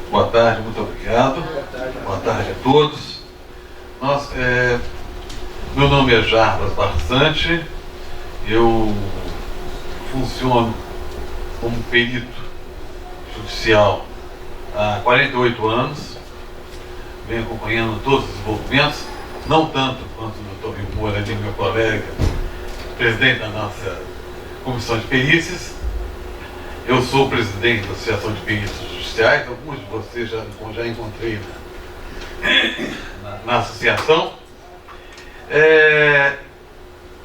Boa tarde, muito obrigado. Boa tarde a todos. Meu nome é Jarbas Barsante, eu funciono como perito judicial há 48 anos, venho acompanhando todos os desenvolvimentos, não tanto quanto o Dr. Moura, meu colega, presidente da nossa Comissão de Perícias. Eu sou presidente da Associação de Peritos Judiciais, alguns de vocês já encontrei na associação.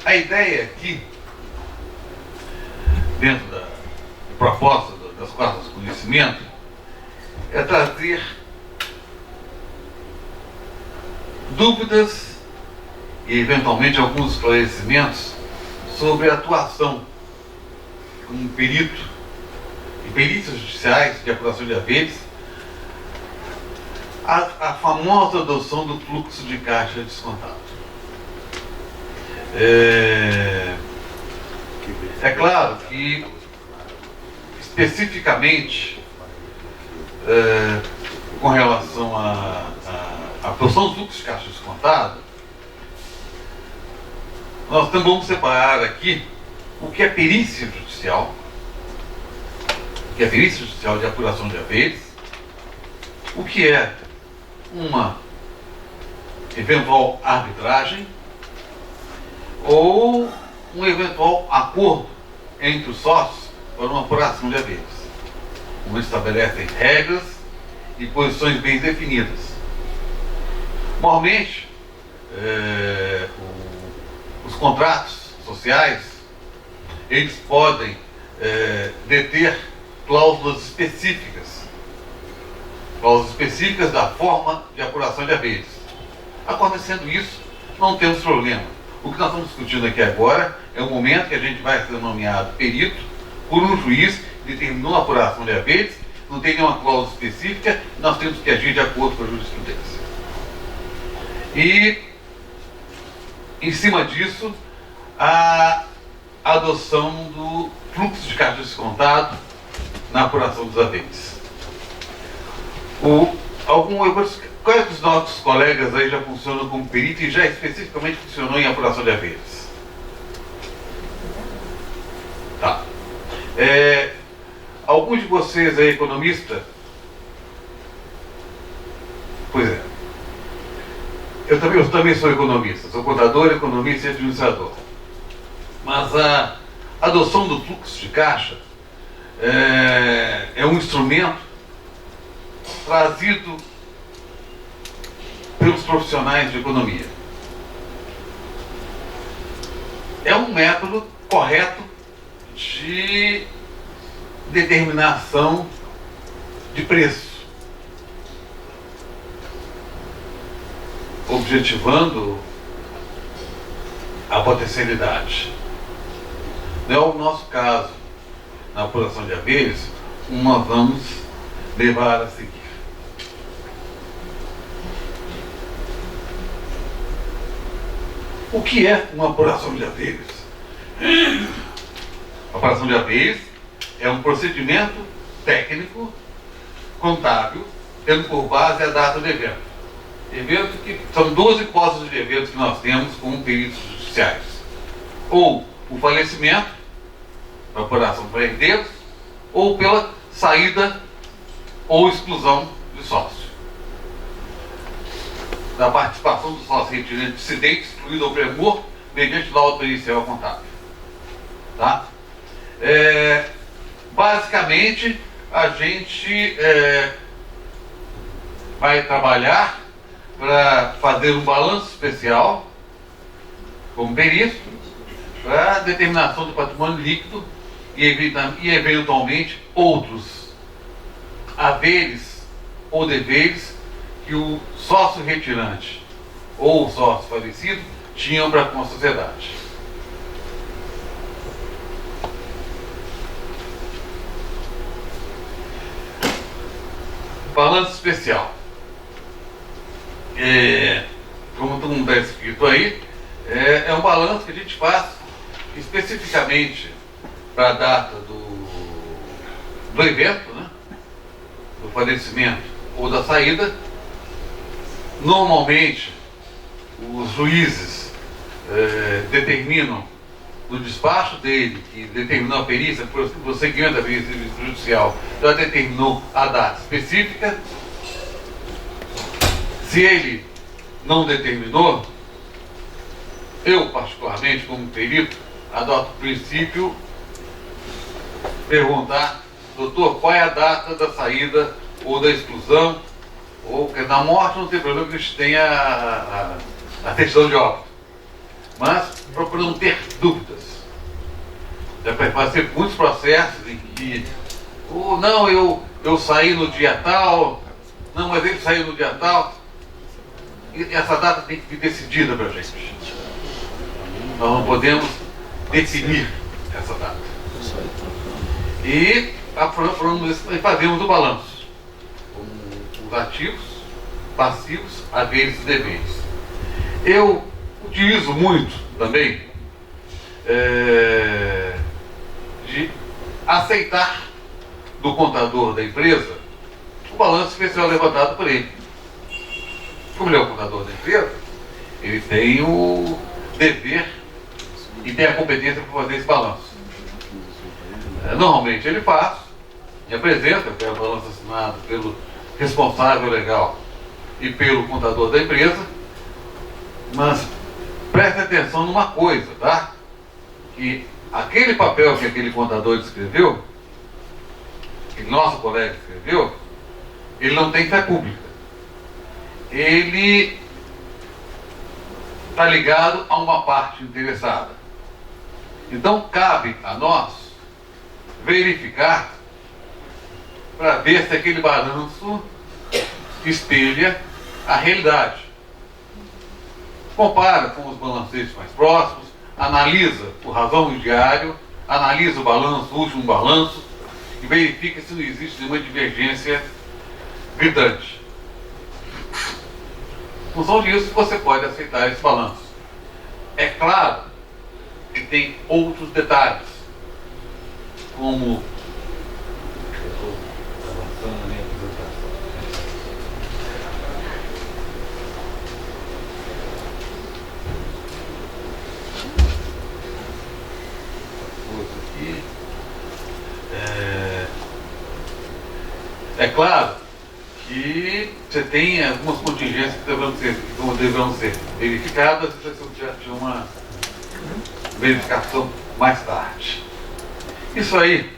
A ideia aqui, dentro da proposta das quartas de conhecimento, é trazer dúvidas e, eventualmente, alguns esclarecimentos sobre a atuação como perito em perícias judiciais de apuração de haveres, a famosa adoção do fluxo de caixa descontado. É claro que, especificamente, com relação à adoção do fluxo de caixa descontado, nós também vamos separar aqui o que é perícia judicial, que é perícia judicial de apuração de haveres, o que é uma eventual arbitragem ou um eventual acordo entre os sócios para uma apuração de haveres, onde estabelecem regras e posições bem definidas. Normalmente, os contratos sociais, eles podem deter cláusulas específicas da forma de apuração de haveres. Acontecendo isso, não temos problema. O que nós estamos discutindo aqui agora é o momento que a gente vai ser nomeado perito por um juiz que determinou a apuração de haveres, não tem nenhuma cláusula específica, nós temos que agir de acordo com a jurisprudência. E, em cima disso, a adoção do fluxo de caixa descontado na apuração dos haveres. Quais dos nossos colegas aí já funcionam como perito e já especificamente funcionou em apuração de haveres? Tá. Algum de vocês é economista? Pois é. Eu também sou economista, sou contador, economista e administrador. Mas a adoção do fluxo de caixa é um instrumento trazido pelos profissionais de economia. É um método correto de determinação de preço, objetivando a potencialidade. Não é o nosso caso na apuração de haveres, como nós vamos levar a seguir. O que é uma apuração de haveres? A apuração de haveres é um procedimento técnico, contábil, tendo por base a data do evento. Evento que são 12 hipóteses de eventos que nós temos como peritos judiciais. Ou o falecimento, a apuração por herdeiros, ou pela saída ou exclusão de sócio. Da participação do sócio retirante dissidente, excluído ao premor, mediante laudo pericial contábil. Tá? Basicamente, a gente vai trabalhar para fazer um balanço especial, como perito, para determinação do patrimônio líquido e eventualmente outros haveres ou deveres que o sócio retirante ou o sócio falecido tinham para com a sociedade. Balanço especial. Como todo mundo está escrito aí, é um balanço que a gente faz especificamente para a data do evento, né? Do falecimento ou da saída. Normalmente, os juízes determinam no despacho dele, que determinou a perícia, por prosseguimento da perícia judicial, já determinou a data específica. Se ele não determinou, eu, particularmente, como perito, adoto o princípio perguntar: doutor, qual é a data da saída ou da exclusão? Ou da morte não tem problema, que a gente tenha a certidão de óbito. Mas procura não ter dúvidas. Já passei muitos processos em que, não, eu saí no dia tal, não, mas ele saiu no dia tal. E essa data tem que ser decidida para a gente. Nós não podemos definir essa data. E fazemos o balanço. Os ativos, passivos, haveres e deveres. Eu utilizo muito também de aceitar do contador da empresa o balanço especial levantado por ele. Como ele é o contador da empresa, ele tem o dever e tem a competência para fazer esse balanço. Normalmente ele faz e apresenta, que é o balanço assinado pelo responsável legal e pelo contador da empresa. Mas preste atenção numa coisa, tá? Que aquele papel que aquele contador escreveu, que nosso colega escreveu, ele não tem fé pública. Ele está ligado a uma parte interessada. Então cabe a nós verificar para ver se aquele balanço espelha a realidade. Compara com os balancetes mais próximos, analisa o razão diário, analisa o balanço, o último balanço, e verifica se não existe nenhuma divergência gritante. Em função disso, você pode aceitar esse balanço. É claro que tem outros detalhes, como é claro que você tem algumas contingências que deverão ser verificadas e você precisa de uma verificação mais tarde. Isso aí,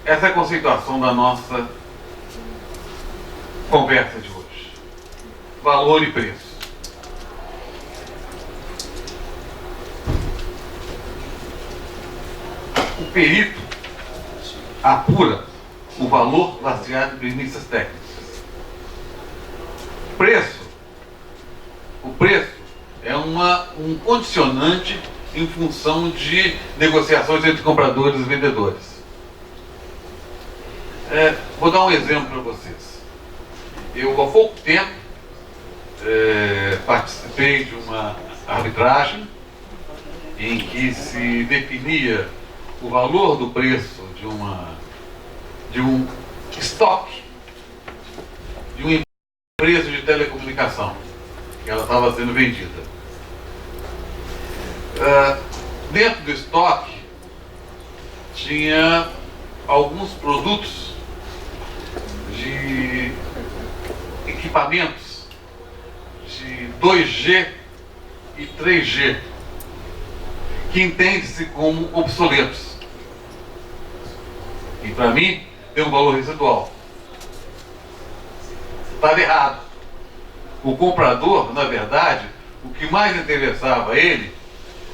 essa é a conceituação da nossa conversa de hoje. Valor e preço. O perito apura o valor baseado em premissas técnicas. O preço é um condicionante em função de negociações entre compradores e vendedores. Vou dar um exemplo para vocês. Eu, há pouco tempo, participei de uma arbitragem em que se definia o valor do preço de um estoque de uma empresa de telecomunicação que ela estava sendo vendida. Dentro do estoque tinha alguns produtos de equipamentos de 2G e 3G que entende-se como obsoletos. E para mim tem um valor residual. Estava errado. O comprador, na verdade, o que mais interessava a ele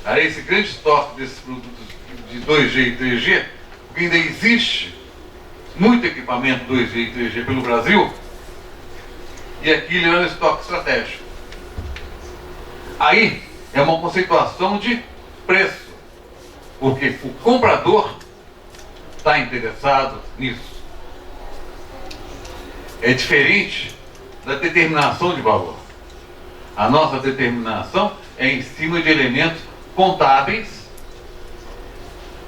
era esse grande estoque desses produtos de 2G e 3G, porque ainda existe muito equipamento 2G e 3G pelo Brasil, e aquilo era um estoque estratégico. Aí é uma conceituação de preço, porque o comprador está interessado nisso. É diferente da determinação de valor. A nossa determinação é em cima de elementos contábeis.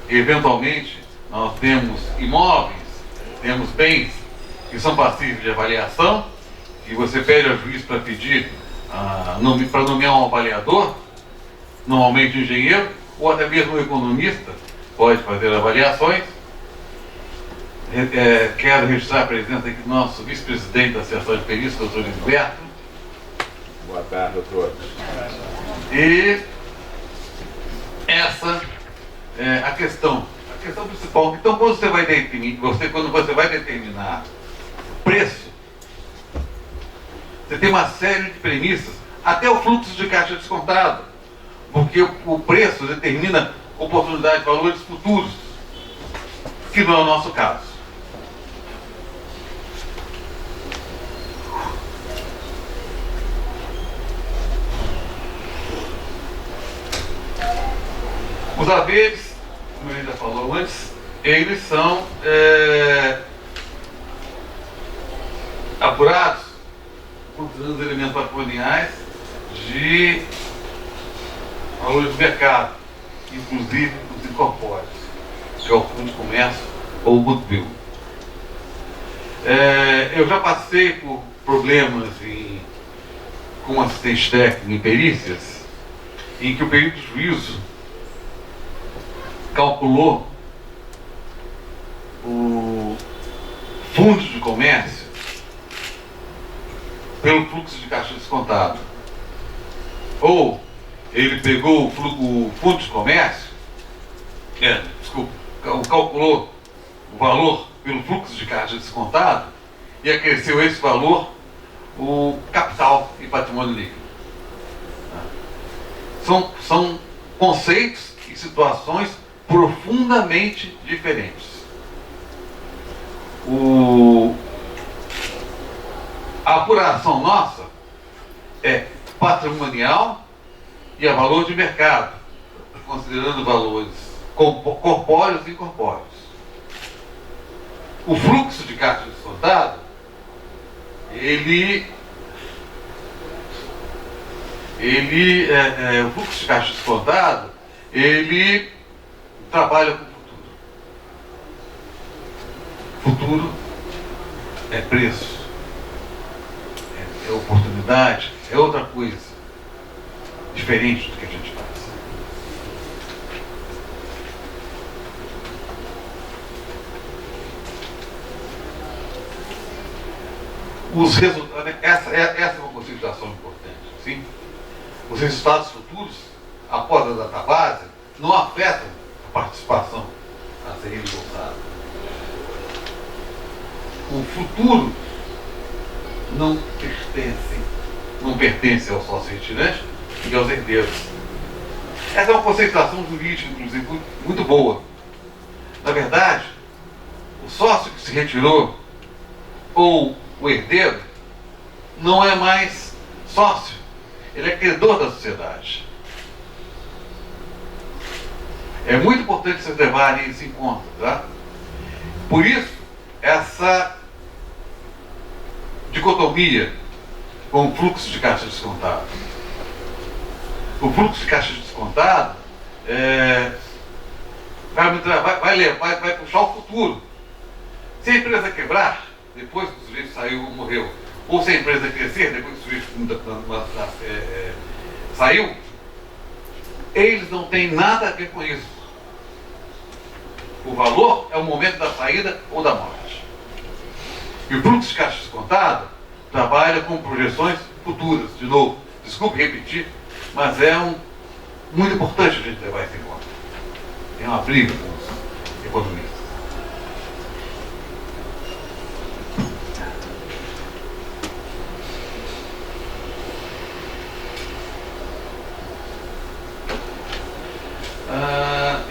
Eventualmente, nós temos imóveis, temos bens que são passíveis de avaliação, que você pede ao juiz para pedir, para nomear um avaliador, normalmente um engenheiro, ou até mesmo um economista, pode fazer avaliações. Quero registrar a presença aqui do nosso vice-presidente da Associação de Perícias, doutor Gilberto. Boa tarde, doutor. E essa é a questão principal. Então, quando você vai determinar preço, você tem uma série de premissas, até o fluxo de caixa descontado, porque o preço determina oportunidade de valores futuros, que não é o nosso caso. Os haveres, como ele já falou antes, eles são apurados considerando os elementos patrimoniais de valores de mercado, inclusive os incorpóreos, que é o fundo de comércio ou o goodwill. Eu já passei por problemas com assistente técnico em perícias, em que o perito de juízo calculou o fundo de comércio pelo fluxo de caixa descontado. Ou ele pegou o fundo de comércio, calculou o valor pelo fluxo de caixa descontado e acresceu esse valor o capital e patrimônio líquido. São conceitos e situações profundamente diferentes. A apuração nossa é patrimonial e a valor de mercado, considerando valores corpóreos e incorpóreos. O fluxo de caixa descontado, o fluxo de caixa descontado, ele trabalha com o futuro. Futuro é preço, é oportunidade, é outra coisa, diferente do que a gente faz. Os resultados, essa é uma consideração importante. Sim? Os resultados futuros, após a database, não afetam a participação a ser reembolsada. O futuro não pertence ao sócio retirante e aos herdeiros. Essa é uma conceituação jurídica, inclusive, muito boa. Na verdade, o sócio que se retirou ou o herdeiro não é mais sócio, ele é credor da sociedade. É muito importante vocês levarem isso em conta, tá? Por isso, essa dicotomia com o fluxo de caixa descontado. O fluxo de caixa descontado vai puxar o futuro. Se a empresa quebrar, depois que o sujeito saiu ou morreu, ou se a empresa crescer, depois que o sujeito saiu, eles não têm nada a ver com isso. O valor é o momento da saída ou da morte. E o fluxo de caixa descontado trabalha com projeções futuras. De novo, desculpe repetir, mas muito importante a gente levar isso em conta. Tem uma briga com os economistas.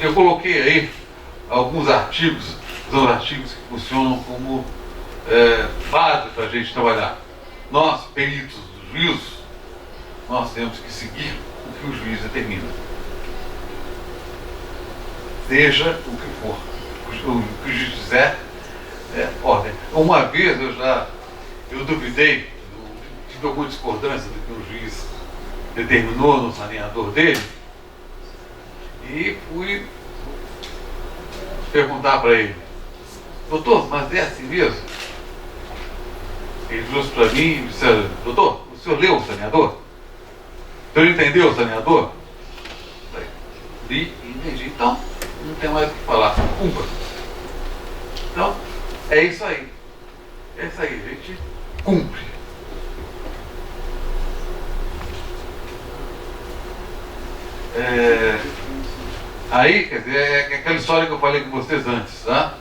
Eu coloquei aí alguns artigos, são artigos que funcionam como base para a gente trabalhar. Nós, peritos do juízo, nós temos que seguir o que o juiz determina. Seja o que for. O que o juiz disser é ordem. Uma vez eu duvidei, tive alguma discordância do que o juiz determinou no saneador dele, e fui perguntar para ele: doutor, mas é assim mesmo? Ele trouxe para mim e disse: doutor, o senhor leu o saneador? O senhor entendeu o saneador? Falei, li e entendi. Então, não tem mais o que falar. Cumpra. Então, é isso aí. É isso aí, a gente cumpre. Aí, quer dizer, é aquela história que eu falei com vocês antes, tá?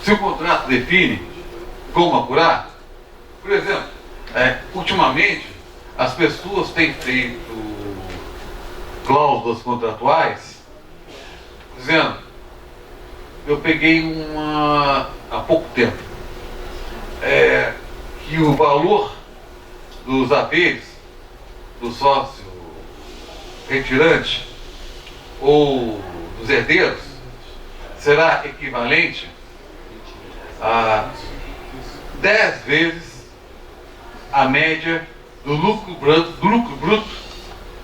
Se o contrato define como apurar, por exemplo, ultimamente as pessoas têm feito cláusulas contratuais dizendo, eu peguei há pouco tempo, que o valor dos haveres do sócio retirante ou dos herdeiros será equivalente a 10 vezes a média do lucro bruto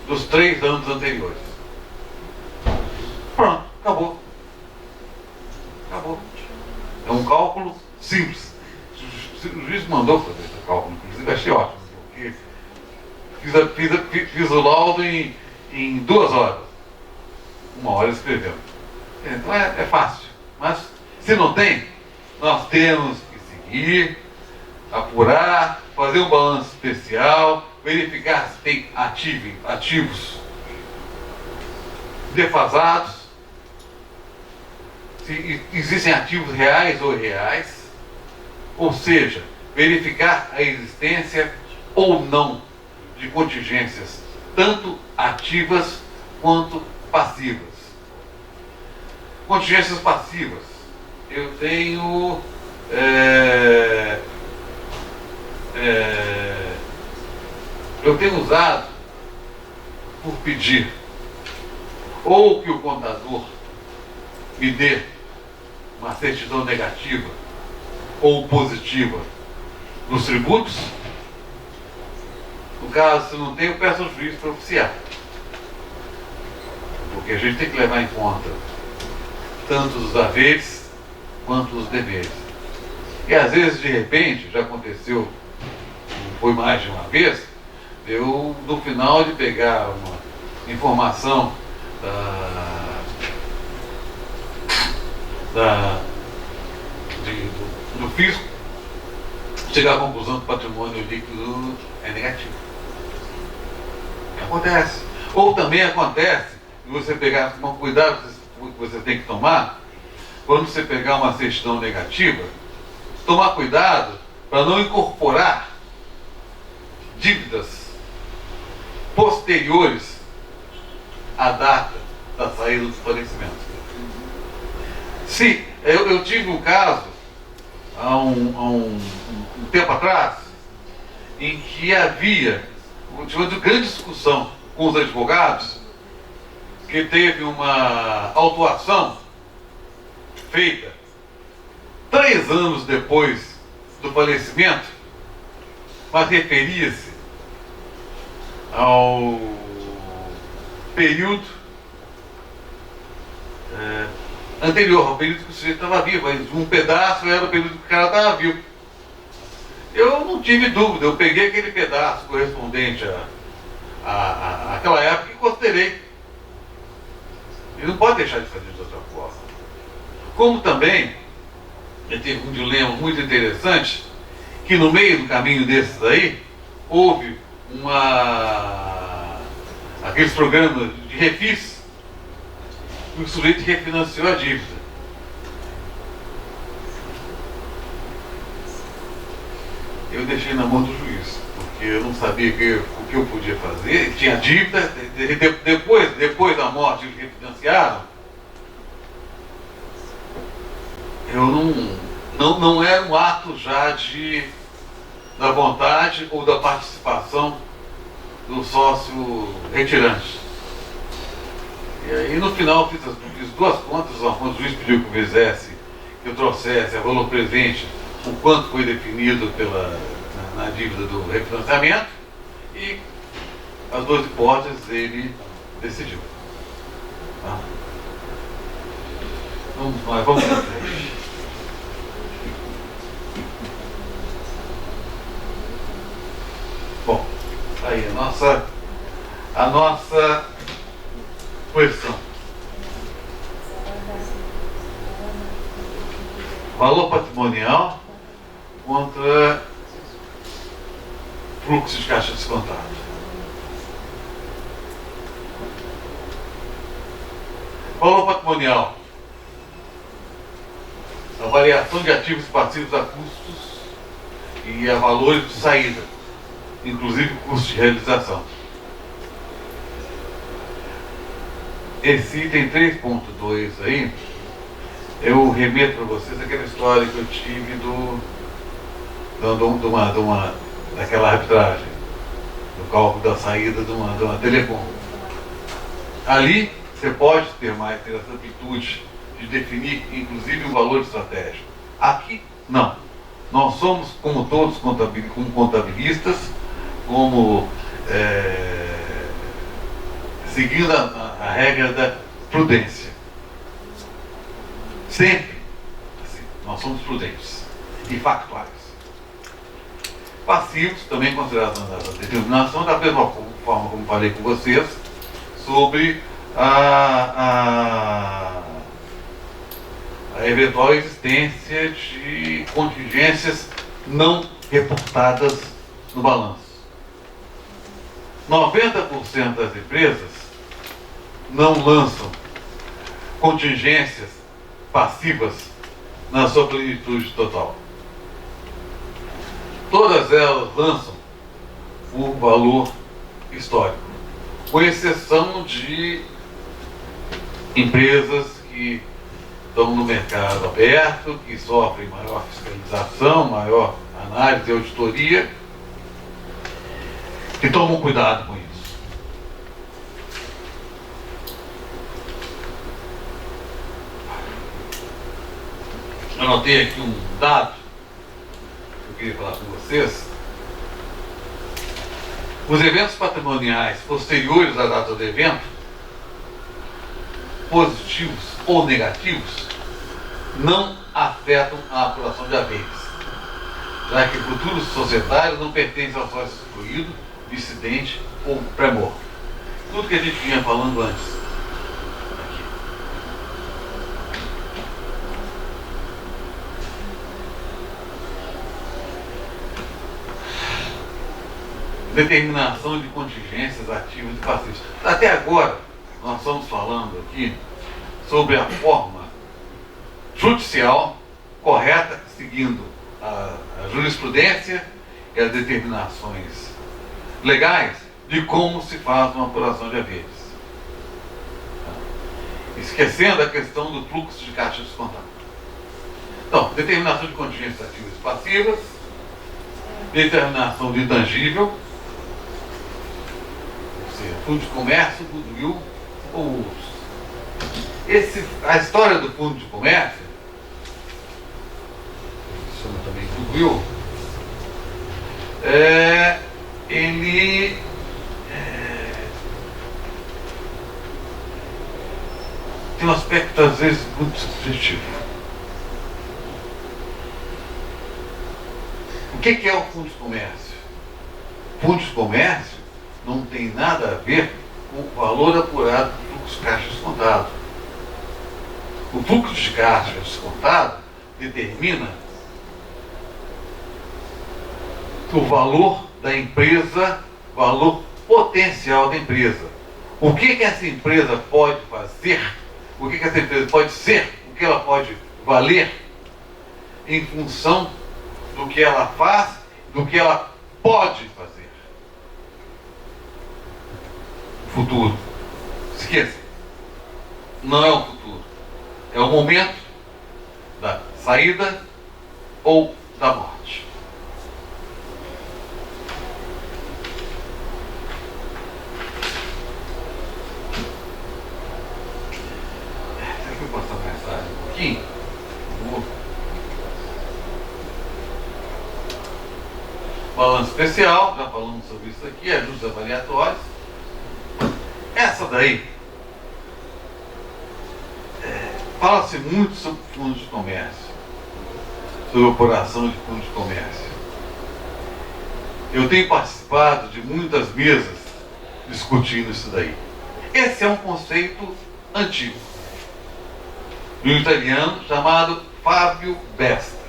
dos 3 anos anteriores. Pronto, acabou. Acabou. É um cálculo simples. O juiz mandou fazer esse cálculo, inclusive achei ótimo, porque fiz o laudo em 2 horas. 1 hora escrevendo. Então é fácil. Mas se não tem, nós temos que seguir, apurar, fazer um balanço especial, verificar se tem ativos defasados, se existem ativos reais ou irreais, ou seja, verificar a existência ou não de contingências, tanto ativas quanto passivas. Contingências passivas. Eu tenho usado por pedir ou que o contador me dê uma certidão negativa ou positiva dos tributos. No caso, se não tem, eu peço ao juiz para oficiar. Porque a gente tem que levar em conta tanto os haveres quanto os deveres. E às vezes, de repente, já aconteceu, foi mais de uma vez, eu, no final de pegar uma informação do fisco, chegar à conclusão que o patrimônio líquido é negativo. Acontece. Ou também acontece de você pegar, um cuidado que você tem que tomar, quando você pegar uma certidão negativa, tomar cuidado para não incorporar dívidas posteriores à data da saída do falecimento. Se eu tive um caso há um tempo atrás em que havia uma grande discussão com os advogados, que teve uma autuação feita 3 anos depois do falecimento, mas referia-se ao período anterior, ao período que o sujeito estava vivo. Um pedaço era o período que o cara estava vivo. Eu não tive dúvida, eu peguei aquele pedaço correspondente àquela época e considerei. E não pode deixar de fazer de outra forma. Como também, eu tive um dilema muito interessante, que no meio do caminho desses aí, houve aqueles programas de refis, e o sujeito refinanciou a dívida. Eu deixei na mão do juiz, porque eu não sabia o que eu podia fazer, tinha dívida, depois da morte eles refinanciaram. Eu não era um ato já da vontade ou da participação do sócio retirante. E aí no final fiz 2 contas, quando o juiz pediu que eu fizesse, que eu trouxesse a valor presente o quanto foi definido na dívida do refinanciamento, e as 2 hipóteses ele decidiu. Tá? Vamos em frente. aí a nossa questão. Valor patrimonial contra fluxo de caixa descontado. Valor patrimonial. A variação de ativos e passivos a custos e a valores de saída, inclusive custo de realização. Esse item 3.2 aí, eu remeto para vocês aquela história que eu tive daquela arbitragem, do cálculo da saída de uma telecom. Ali você pode ter essa amplitude de definir, inclusive, um valor estratégico. Aqui, não. Nós somos, como todos, como contabilistas, seguindo a regra da prudência. Sempre, assim, nós somos prudentes e factuais. Passivos, também considerados na determinação, da mesma forma como falei com vocês, sobre a eventual existência de contingências não reportadas no balanço. 90% das empresas não lançam contingências passivas na sua plenitude total. Todas elas lançam o valor histórico, com exceção de empresas que estão no mercado aberto, que sofrem maior fiscalização, maior análise e auditoria, que tomam cuidado com isso. Eu anotei aqui um dado que eu queria falar com vocês. Os eventos patrimoniais posteriores à data do evento, positivos ou negativos, não afetam a apuração de haveres, já que futuros societários não pertencem ao sócio excluído, dissidente ou pré-morto. Tudo que a gente vinha falando antes. Aqui. Determinação de contingências ativas e passivas. Até agora, nós estamos falando aqui sobre a forma judicial correta, seguindo a jurisprudência e as determinações legais de como se faz uma apuração de haveres. Esquecendo a questão do fluxo de caixa descontado. Então, determinação de contingências ativas e passivas, determinação de intangível, ou seja, fundo de comércio, goodwill ou outros. A história do fundo de comércio, que chama também goodwill, ele tem um aspecto às vezes muito subjetivo. O que é o fundo de comércio? O fundo de comércio não tem nada a ver com o valor apurado do fluxo de caixa descontado. O fluxo de caixa descontado determina o valor da empresa, valor potencial da empresa. O que essa empresa pode fazer, o que essa empresa pode ser, o que ela pode valer em função do que ela faz, do que ela pode fazer. Futuro. Esqueça. Não é o futuro. É o momento da saída ou da morte. Será que eu posso mais tarde um pouquinho? Balanço especial, já falamos sobre isso aqui, ajustes avaliatórios. Essa daí, fala-se muito sobre fundos de comércio, sobre operação de fundos de comércio. Eu tenho participado de muitas mesas discutindo isso daí. Esse é um conceito antigo, de um italiano chamado Fábio Besta,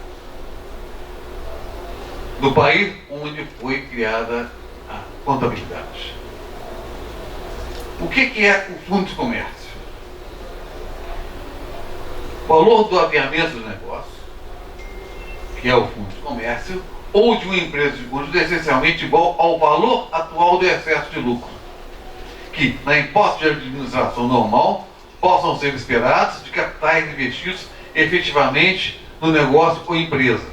do país onde foi criada a contabilidade. O que é o fundo de comércio? O valor do aviamento do negócio, que é o fundo de comércio, ou de uma empresa de conjunto, é essencialmente igual ao valor atual do excesso de lucro, que, na hipótese de administração normal, possam ser esperados de capitais investidos efetivamente no negócio ou empresa,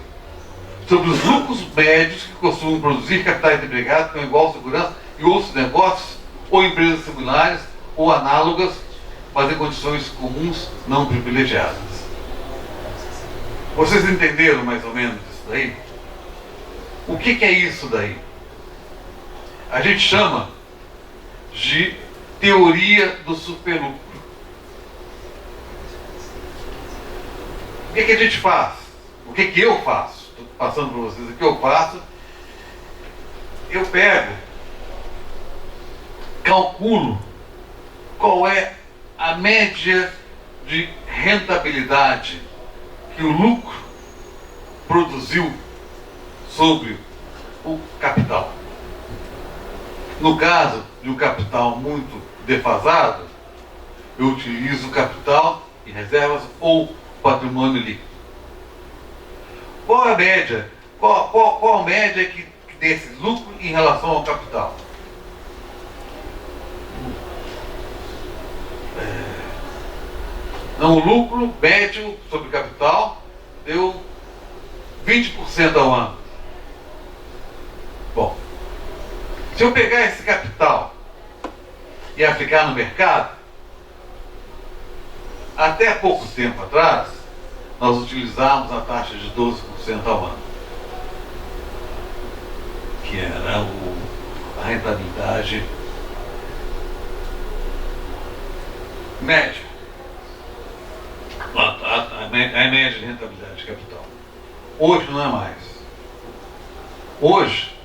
sobre os lucros médios que costumam produzir capitais empregados com igual segurança e outros negócios ou empresas similares ou análogas, mas em condições comuns não privilegiadas. Vocês entenderam mais ou menos isso daí? O que é isso daí? A gente chama de teoria do superlucro. O que a gente faz? O que eu faço? Estou passando para vocês o que eu faço. Eu pego, calculo qual é a média de rentabilidade que o lucro produziu sobre o capital. No caso de um capital muito defasado, eu utilizo o capital e reservas ou patrimônio líquido. Qual é a média? Qual a média desse lucro em relação ao capital? Não, o lucro médio sobre capital deu 20% ao ano. Bom, se eu pegar esse capital e aplicar no mercado, até pouco tempo atrás, nós utilizávamos a taxa de 12% ao ano, que era a rentabilidade média. A média de rentabilidade de capital. Hoje não é mais. Hoje,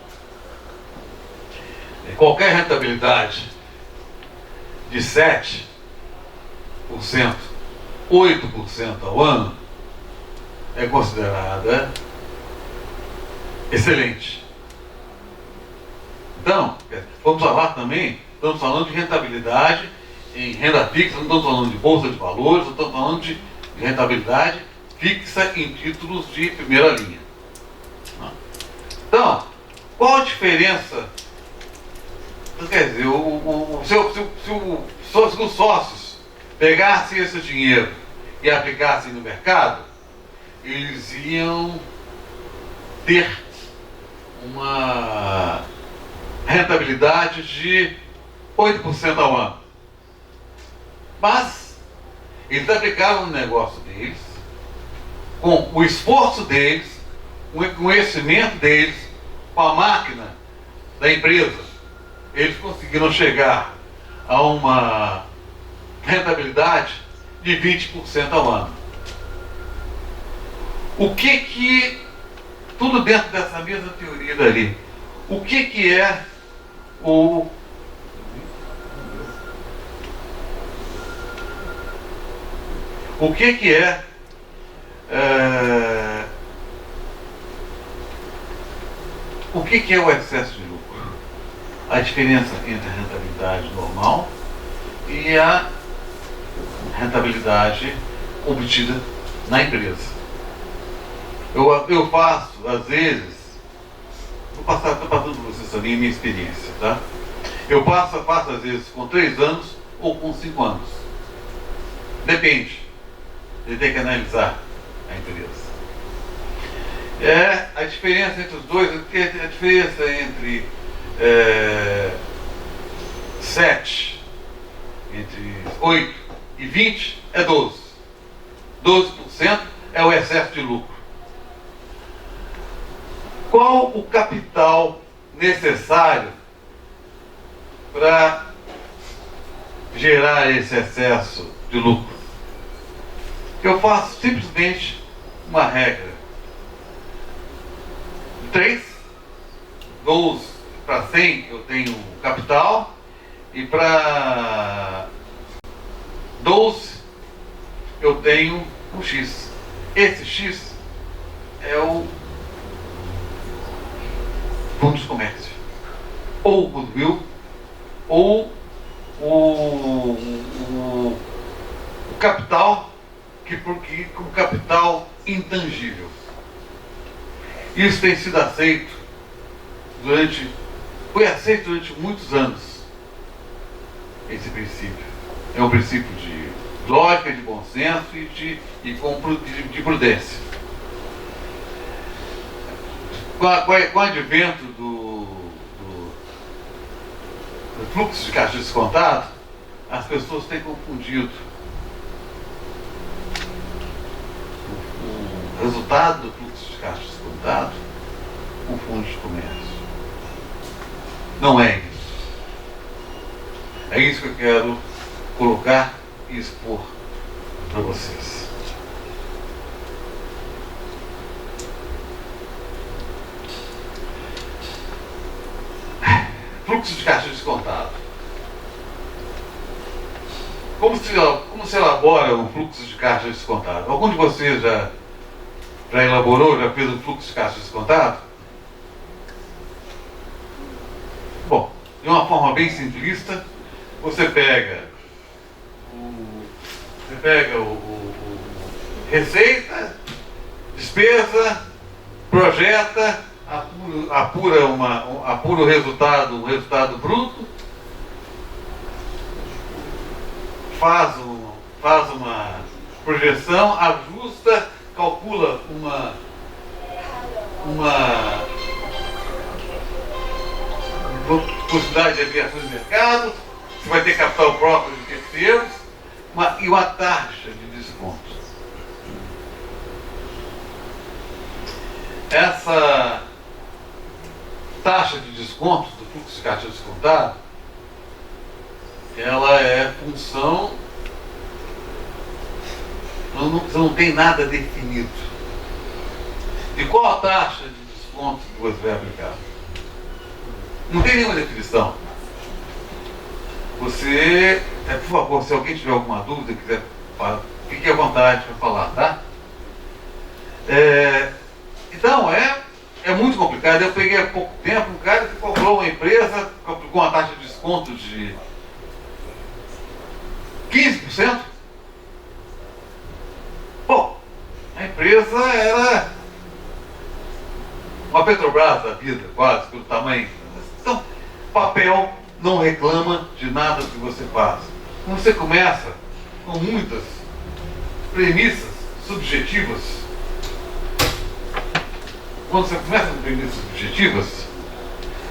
qualquer rentabilidade de 7%, 8% ao ano é considerada excelente. Então, vamos falar também, estamos falando de rentabilidade em renda fixa, não estamos falando de bolsa de valores, não estamos falando de rentabilidade fixa em títulos de primeira linha. Então, qual a diferença? Quer dizer, se os sócios pegassem esse dinheiro e aplicassem no mercado, eles iam ter uma rentabilidade de 8% ao ano. Mas eles aplicavam no negócio deles, com o esforço deles, com o conhecimento deles, com a máquina da empresa, eles conseguiram chegar a uma rentabilidade de 20% ao ano. Tudo dentro dessa mesma teoria dali, o que é o o excesso de lucro? A diferença entre a rentabilidade normal e a rentabilidade obtida na empresa. Eu faço, às vezes, estou passando para vocês também a minha experiência, tá? Eu faço às vezes com 3 anos ou com 5 anos. Depende. Ele tem que analisar a empresa. A diferença entre os dois, a diferença entre 7, entre 8 e 20 é 12. 12% é o excesso de lucro. Qual o capital necessário para gerar esse excesso de lucro? Eu faço simplesmente uma regra. 3 para 100 eu tenho capital, e para 12 eu tenho um X. Esse X é o fundo de comércio, ou o goodwill, ou o capital, como capital intangível. Isso tem sido aceito foi aceito durante muitos anos, esse princípio. É um princípio de lógica, de bom senso e de prudência. Com o advento do fluxo de caixa descontado, as pessoas têm confundido o resultado do fluxo de caixa descontado com o fundo de comércio. Não é isso. É isso que eu quero colocar e expor para vocês. Fluxo de caixa descontado. Como se elabora um fluxo de caixa descontado? Algum de vocês já elaborou, já fez um fluxo de caixa descontado? Bom, de uma forma bem simplista, você pega receita, despesa, projeta, apura o resultado, um resultado bruto, faz uma projeção, ajusta, calcula uma possibilidade de aviações de mercado, se vai ter capital próprio de terceiros, e uma taxa de desconto. Essa taxa de desconto do fluxo de caixa descontado, ela é função, você não tem nada definido. De qual a taxa de desconto que você vai aplicar? Não tem nenhuma definição. Você, por favor, se alguém tiver alguma dúvida, quiser falar, fique à vontade para falar, tá? Então, é muito complicado. Eu peguei há pouco tempo um cara que comprou uma empresa, aplicou uma taxa de desconto de 15%. Bom, a empresa era uma Petrobras da vida, quase, pelo tamanho. Então, papel não reclama de nada que você faz. Quando você começa com muitas premissas subjetivas,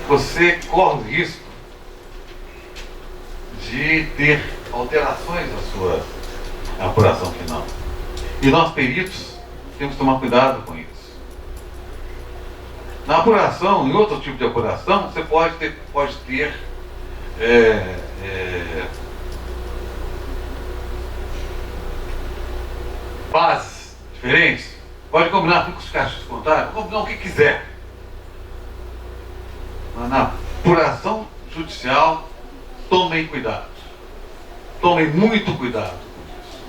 você corre o risco de ter alterações na sua apuração final. E nós, peritos, temos que tomar cuidado com isso. Na apuração, em outro tipo de apuração, você pode ter bases diferentes, pode combinar fluxo de caixa descontado, pode combinar o que quiser. Mas na apuração judicial, tomem cuidado. Tomem muito cuidado com isso.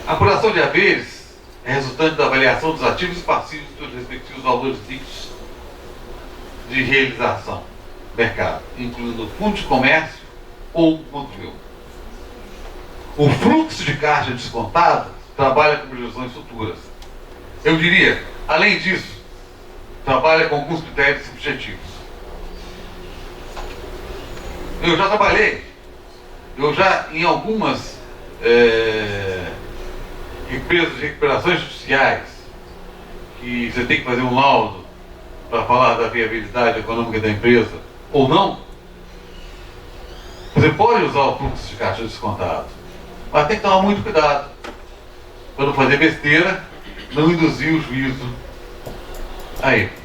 A apuração de haveres é resultante da avaliação dos ativos e passivos dos respectivos valores líquidos de realização do mercado, incluindo o fundo de comércio ou o goodwill. O fluxo de caixa descontado trabalha com projeções futuras. Eu diria, além disso, trabalha com alguns critérios subjetivos. Eu já trabalhei, em algumas empresas de recuperações judiciais, que você tem que fazer um laudo para falar da viabilidade econômica da empresa, ou não, você pode usar o fluxo de caixa descontado, mas tem que tomar muito cuidado para não fazer besteira, não induzir o juízo a erro.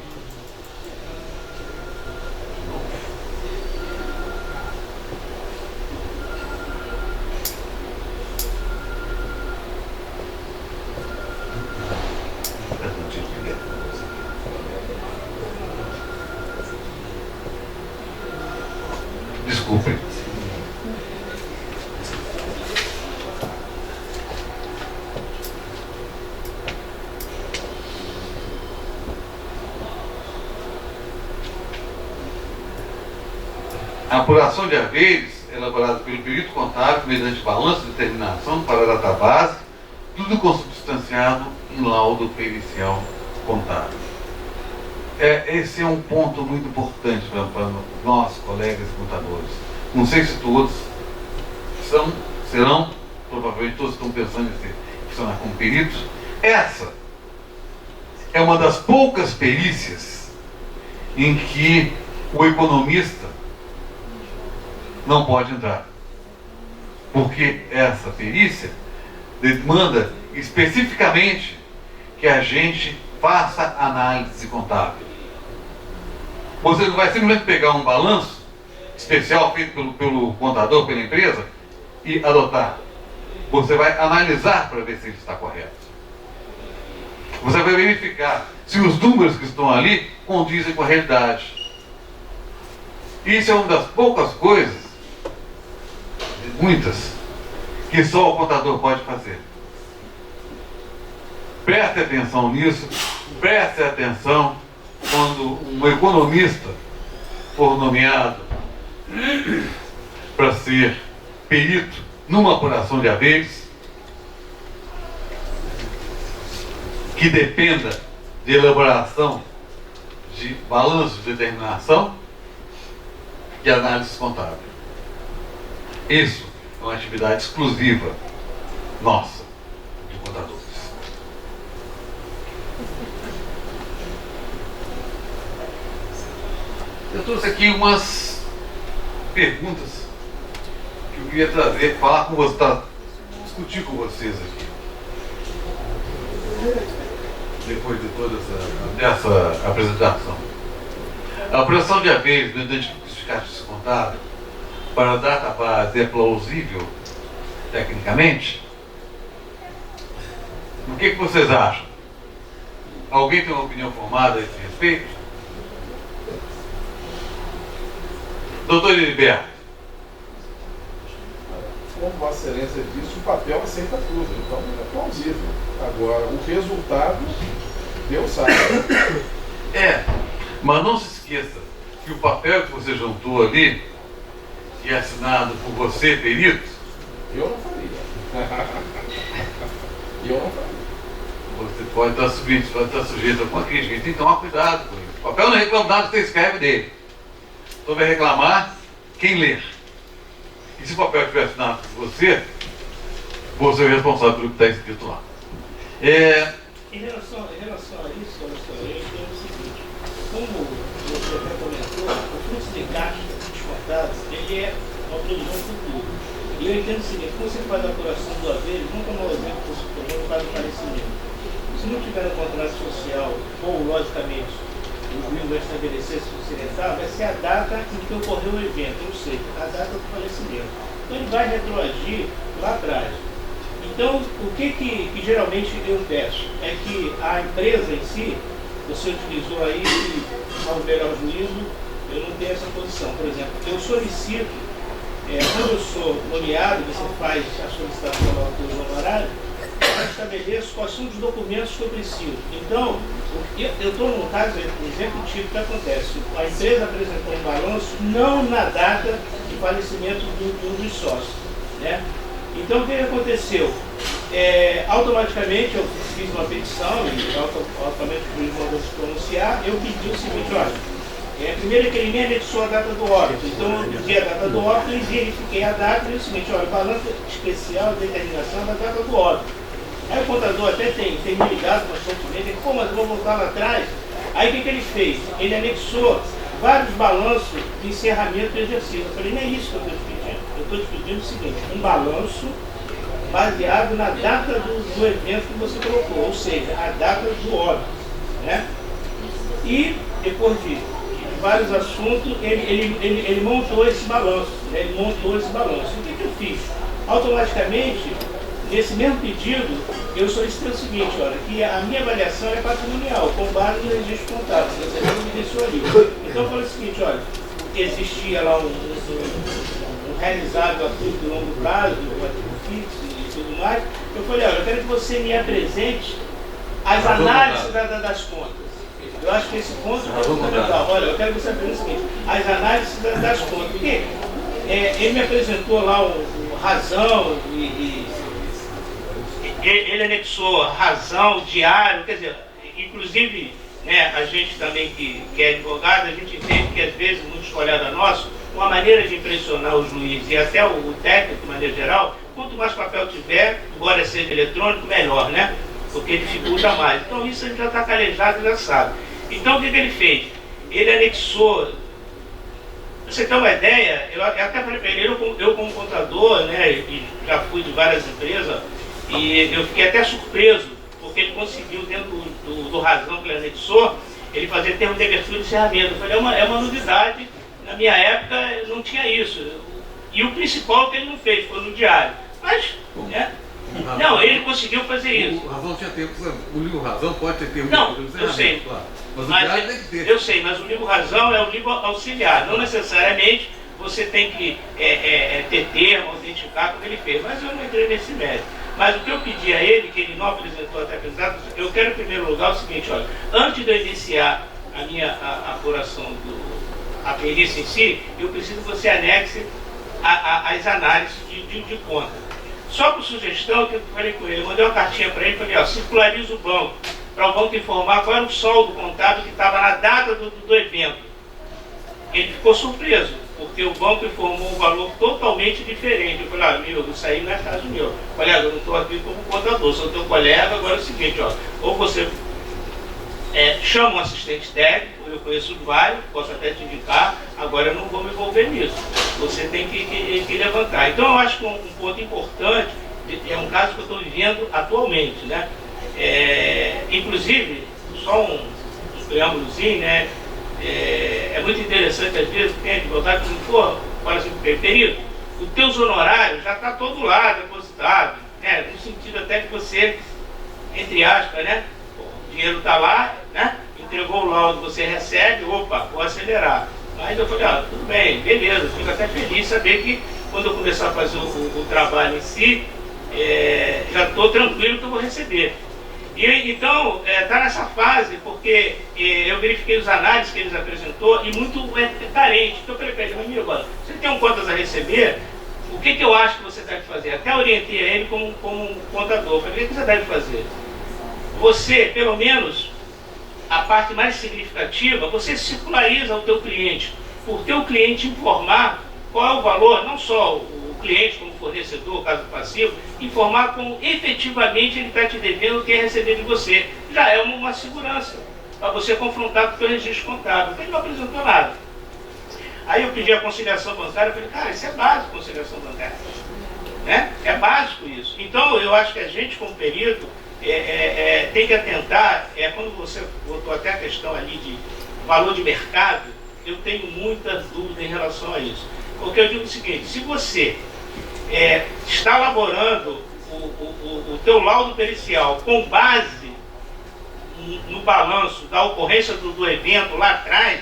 Desculpem. A apuração de haveres, elaborada pelo perito contábil, mediante balanço de determinação para a database, tudo consubstanciado em laudo pericial contábil. Esse é um ponto muito importante para nós, colegas contadores. Não sei se todos serão, provavelmente todos estão pensando em funcionar como peritos. Essa é uma das poucas perícias em que o economista não pode entrar. Porque essa perícia demanda especificamente que a gente faça análise contábil. Você não vai simplesmente pegar um balanço especial feito pelo contador, pela empresa, e adotar. Você vai analisar para ver se ele está correto. Você vai verificar se os números que estão ali condizem com a realidade. Isso é uma das poucas coisas, muitas, que só o contador pode fazer. Preste atenção nisso, preste atenção quando um economista for nomeado para ser perito numa apuração de haveres que dependa de elaboração de balanço de determinação e análise contábil. Isso é uma atividade exclusiva nossa, de contadores. Eu trouxe aqui umas perguntas que eu queria trazer, falar com vocês, discutir com vocês aqui. Depois de toda essa apresentação. A apuração de haveres mediante justificativos contábil para a database é plausível tecnicamente? O que vocês acham? Alguém tem uma opinião formada a esse respeito? Doutor Heriberto. Como Vossa Excelência disse, o papel aceita tudo, então é plausível. Agora, o resultado, Deus sabe. Mas não se esqueça que o papel que você juntou ali, que é assinado por você, perito, eu não faria. Eu não faria. Você pode estar sujeito a alguma crítica, então tomar cuidado com isso. O papel não reclama nada que você escreve dele. Então vai reclamar quem ler. E se o papel estiver assinado por você, você é o responsável pelo que está escrito lá. Em relação a isso, eu entendo o seguinte: como você já comentou, o fluxo de caixa descontados, ele é uma previsão futura. E eu entendo o seguinte: quando você faz a apuração do haver, vamos tomar o exemplo que você tomou no caso do falecimento. Se não tiver um contrato social, ou logicamente o juiz vai estabelecer se você entrar, vai ser a data em que ocorreu o evento, ou seja, a data do falecimento. Então ele vai retroagir lá atrás. Então, o que geralmente eu peço é que a empresa em si, você utilizou aí, ao melhor juízo, eu não tenho essa posição. Por exemplo, eu solicito, quando eu sou nomeado, você faz a solicitação do honorário, eu estabeleço quais são os documentos que eu preciso. Então, eu estou num caso executivo que acontece. A empresa apresentou um balanço não na data de falecimento de um dos sócios, né? Então, o que aconteceu? Automaticamente eu fiz uma petição e automaticamente o juiz mandou se pronunciar. Eu pedi o seguinte: olha, primeiro que ele me anexou a data do óbito. Então, eu pedi a data do óbito e verifiquei a data e o seguinte: olha, balanço especial de determinação da data do óbito. Aí o contador até tem me ligado constantemente, ele, mas eu vou voltar lá atrás. Aí o que ele fez? Ele anexou vários balanços de encerramento do exercício. Eu falei: não é isso que eu estou te pedindo. Eu estou te pedindo o seguinte: um balanço baseado na data do evento que você colocou, ou seja, a data do óbito, né? E depois de vários assuntos, ele montou esse balanço, né? Ele montou esse balanço. O que eu fiz? Automaticamente, nesse mesmo pedido, eu solicitei o seguinte: olha, que a minha avaliação é patrimonial, com base no registro contábil, você me deixou ali. Então eu falei o seguinte: olha, existia lá um realizável a curto e longo prazo, um ativo fixo e tudo mais. Eu falei, olha, eu quero que você me apresente as análises das contas. Eu acho que esse ponto é fundamental. Olha, eu quero que você apresente o seguinte, as análises das contas. Porque ele me apresentou lá o razão e ele anexou razão, diário, quer dizer, inclusive, né, a gente também que é advogado, a gente entende que às vezes, muitos colegas nossos, uma maneira de impressionar o juiz e até o técnico, de maneira geral, quanto mais papel tiver, embora seja eletrônico, melhor, né? Porque dificulta mais. Então isso a gente já está calejado, já sabe. Então o que ele fez? Ele anexou, pra você ter uma ideia, eu até falei para ele, eu como contador, né, e já fui de várias empresas, e eu fiquei até surpreso, porque ele conseguiu, dentro do razão que ele anexou, ele fazer termo de abertura de encerramento. Eu falei, é uma novidade, na minha época não tinha isso. E o principal que ele não fez foi no diário. Mas, né? Não, ele conseguiu fazer isso. O razão tinha tempo, o livro razão pode ter termo não, de abertura de eu sei. Claro. Mas o diário tem que ter. Eu sei, mas o livro razão é o livro auxiliar. Não necessariamente você tem que ter termo, autenticar como ele fez. Mas eu não entrei nesse mérito. Mas o que eu pedi a ele, que ele não apresentou até apresentado, eu quero em primeiro lugar o seguinte, olha, antes de eu iniciar a minha apuração, a perícia em si, eu preciso que você anexe as análises de conta. Só por sugestão que eu falei com ele, eu mandei uma cartinha para ele, falei, ó, circulariza o banco, para o banco informar qual era o saldo contábil que estava na data do evento. Ele ficou surpreso, porque o banco informou um valor totalmente diferente. Eu falei, meu, isso aí não é caso meu. Colega, eu não estou aqui como contador, sou teu colega, agora é o seguinte, ó, ou você chama um assistente técnico, eu conheço vários, posso até te indicar, agora eu não vou me envolver nisso. Você tem que levantar. Então eu acho que um ponto importante, é um caso que eu estou vivendo atualmente, né? Inclusive, só um preâmbulozinho, né? É muito interessante, às vezes, tem advogado que não fala assim, perito, os teus honorários já está todo lá depositado, né? No sentido até que você, entre aspas, né? O dinheiro está lá, né? Entregou o laudo, você recebe, opa, vou acelerar. Mas eu falei, tudo bem, beleza, fico até feliz saber que quando eu começar a fazer o trabalho em si, já estou tranquilo que eu vou receber. E então, está nessa fase, porque eu verifiquei os análises que eles apresentou e muito carente. Então eu falei para ele, meu amigo, agora, você tem contas a receber, o que eu acho que você deve fazer? Até orientei a ele como contador. Eu falei, o que você deve fazer? Você, pelo menos, a parte mais significativa, você circulariza ao teu cliente, por teu cliente informar qual é o valor, não só o cliente como fornecedor, caso passivo, informar como efetivamente ele está te devendo o que é receber de você. Já é uma segurança para você confrontar com o teu registro contábil. Ele não apresentou nada. Aí eu pedi a conciliação bancária, eu falei, cara, isso é básico, conciliação bancária. Né? É básico isso. Então eu acho que a gente, como perito, tem que atentar, quando você botou até a questão ali de valor de mercado, eu tenho muitas dúvidas em relação a isso. Porque eu digo o seguinte, se você está elaborando o teu laudo pericial com base no balanço da ocorrência do evento lá atrás,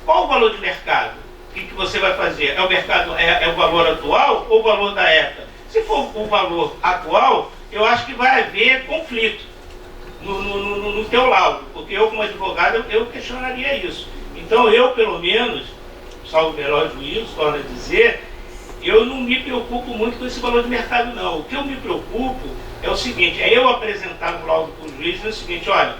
qual o valor de mercado? O que você vai fazer? É o mercado, é o valor atual ou o valor da época? Se for o valor atual, eu acho que vai haver conflito no teu laudo, porque eu como advogado eu questionaria isso. Então eu, pelo menos, salvo o melhor juízo, torna a dizer, eu não me preocupo muito com esse valor de mercado não. O que eu me preocupo é o seguinte, é eu apresentar no laudo para o juiz, é o seguinte, olha,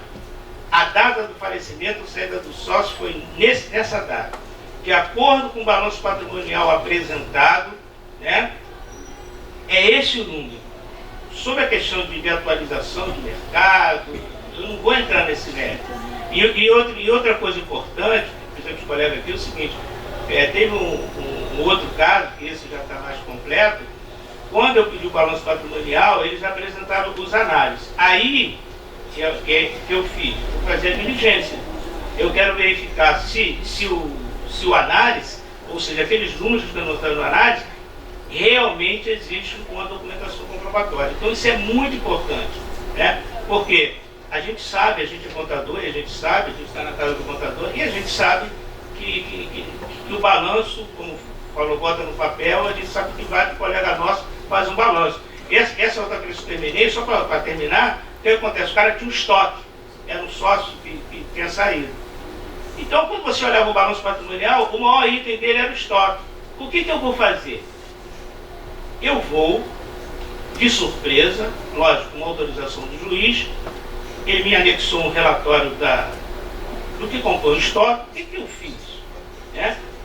a data do falecimento, saída do sócio foi nessa data. De acordo com o balanço patrimonial apresentado, né, é esse o número. Sobre a questão de atualização de mercado, eu não vou entrar nesse mérito. E outra coisa importante, por exemplo, os colegas aqui, é o seguinte, teve um outro caso, que esse já está mais completo, quando eu pedi o balanço patrimonial, eles apresentaram os análises. Aí, que eu fiz, vou fazer a diligência. Eu quero verificar se o análise, ou seja, aqueles números que estão anotando no análise, realmente existe uma documentação comprobatória. Então isso é muito importante, né? Porque a gente sabe, a gente é contador, e a gente sabe, a gente está na casa do contador, e a gente sabe que que o balanço, como falou, bota no papel, a gente sabe que vários colegas nossos fazem um balanço. Essa outra vez que eu terminei, só para terminar, o que acontece? O cara tinha um estoque, era um sócio que tinha saído. Então, quando você olhava o balanço patrimonial, o maior item dele era o estoque. O que eu vou fazer? Eu vou, de surpresa, lógico, com autorização do juiz, ele me anexou um relatório do que compõe o estoque. O que eu fiz?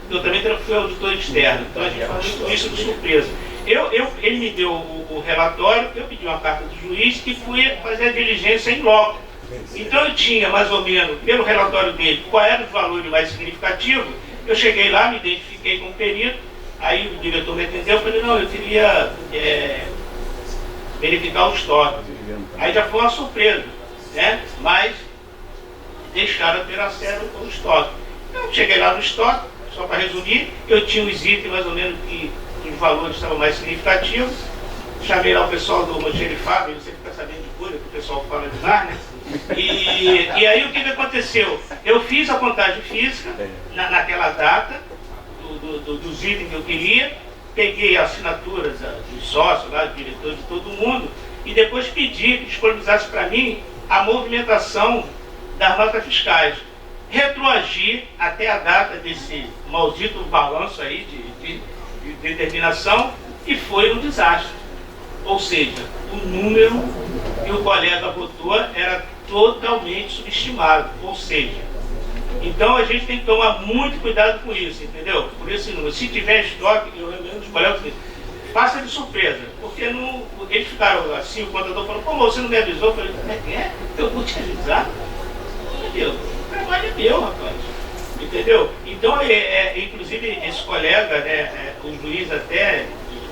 Eu também fui auditor externo, então a gente faz muito isso de surpresa. Ele me deu o relatório, eu pedi uma carta do juiz e fui fazer a diligência em loco. Então eu tinha mais ou menos, pelo relatório dele, qual era o valor mais significativo. Eu cheguei lá, me identifiquei com o perito, aí o diretor me atendeu, eu falei, não, eu queria verificar o estoque. Aí já foi uma surpresa, mas deixaram ter acesso ao estoque. Então cheguei lá no estoque, só para resumir, eu tinha os itens mais ou menos que os valores estavam mais significativos. Chamei lá o pessoal do Mancherifábio, você fica sabendo de coisa que o pessoal fala de lá, né? E aí o que aconteceu? Eu fiz a contagem física naquela data dos itens que eu queria, peguei as assinaturas dos sócios, lá, do diretor, de todo mundo, e depois pedi que disponibilizasse para mim a movimentação das notas fiscais. Retroagir até a data desse maldito balanço aí de determinação, e foi um desastre. Ou seja, o número que o colega votou era totalmente subestimado. Ou seja, então a gente tem que tomar muito cuidado com isso, entendeu? Por esse número. Se tiver estoque, eu recomendo os colegas, faça de surpresa. Porque eles ficaram assim, o contador falou, pô, você não me avisou? Eu falei, como é que é? Eu vou te avisar. Entendeu? O trabalho é meu, rapaz. Entendeu? Então, inclusive, esse colega, o juiz até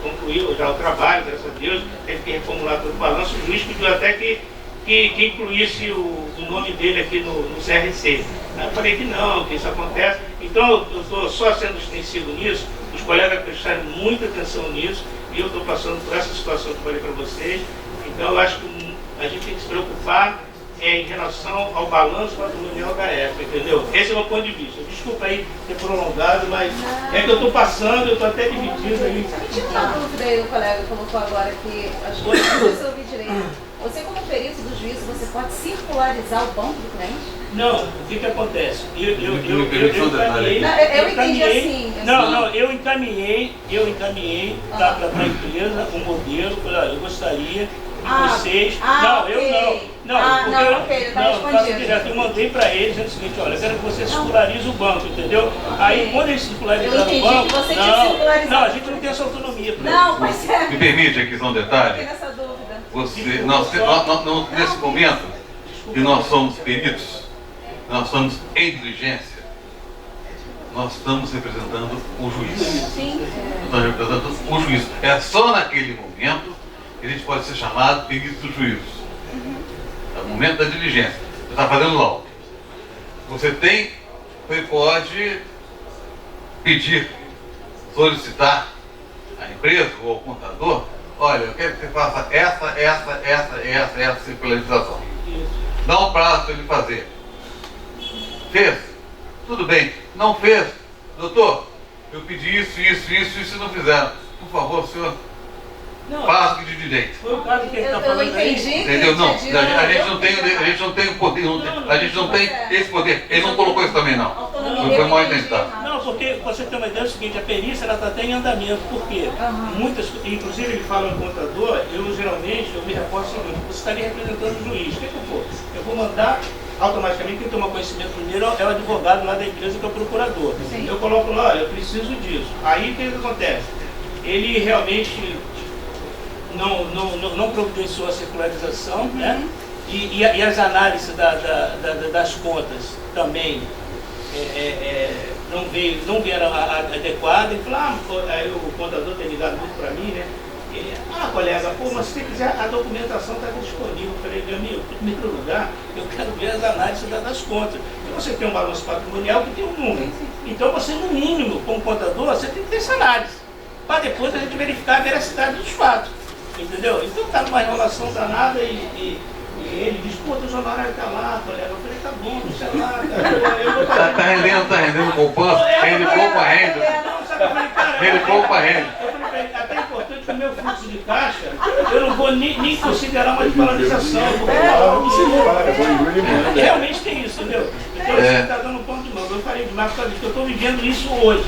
concluiu já o trabalho, graças a Deus, teve que reformular todo o balanço. O juiz pediu até que incluísse o nome dele aqui no CRC. Aí eu falei que não, que isso acontece. Então, eu estou só sendo extensivo nisso, os colegas prestaram muita atenção nisso, e eu estou passando por essa situação que eu falei para vocês. Então, eu acho que a gente tem que se preocupar em relação ao balanço patrimonial da época, entendeu? Esse é o meu ponto de vista. Desculpa aí ter prolongado, mas é que eu estou passando, eu estou até dividido aí. Me tira uma dúvida aí, o colega colocou agora que as coisas não se ouvir direito. Você, como perito do juízo, você pode circularizar o banco do cliente? Não, o que acontece? Eu entendi assim. Não, eu encaminhei para a empresa um modelo, eu gostaria vocês. Eu mandei para eles o seguinte, olha, eu quero que você circularize o banco, entendeu? Aí quando eles circularizaram o banco. Você não, a gente não tem essa autonomia. Não, mas é. Me permite aqui só um detalhe? Fiquei nessa dúvida. Nesse momento que nós somos peritos, nós somos em diligência, nós estamos representando o juiz. Sim. Estamos representando o juiz. É só naquele momento que a gente pode ser chamado perito do juízo. É o momento da diligência. Você está fazendo laudo. Você pode pedir, solicitar à empresa ou ao contador, olha, eu quero que você faça essa circularização. Dá um prazo para ele fazer. Fez? Tudo bem. Não fez? Doutor, eu pedi isso e não fizeram. Por favor, senhor, faça o que de direito. Foi o caso que ele está falando. Eu entendi. Entendeu? Não, a gente não tem o poder, a gente não tem esse poder. Ele não colocou isso também, não. Foi mal entendido. Não, porque você tem uma ideia do seguinte, a perícia ela está até em andamento, porque muitas, inclusive ele fala no contador, eu me reporto o seguinte, você estaria representando o juiz, o que eu vou? Eu vou mandar, automaticamente quem toma conhecimento primeiro é o advogado lá da empresa, que é o procurador. Sim. Eu coloco lá, olha, eu preciso disso. Aí o que acontece? Ele realmente não providenciou a circularização, né? E as análises das contas também não vieram adequadas. Ele falou, aí o contador tem ligado muito para mim, né? Ele, colega, mas se você quiser, a documentação está disponível. Eu falei, meu amigo, em primeiro lugar, eu quero ver as análises das contas. E você tem um balanço patrimonial que tem um número. Então você, no mínimo, como contador, você tem que ter essa análise, para depois a gente verificar a veracidade dos fatos. Entendeu? Então está numa enrolação danada e E ele diz, pô, teu honorário está lá, colega. Eu falei, tá bom, deixa lá, cara. Eu vou fazer. Tá rendendo poupança, rende pouco a renda. Rende pouco a renda. Eu falei pra ele, até é importante que o meu fluxo de caixa, eu não vou nem considerar uma desvalorização, porque realmente tem isso, entendeu? Então você está dando um ponto de mão. Eu falei demais por causa disso, eu estou vivendo isso hoje.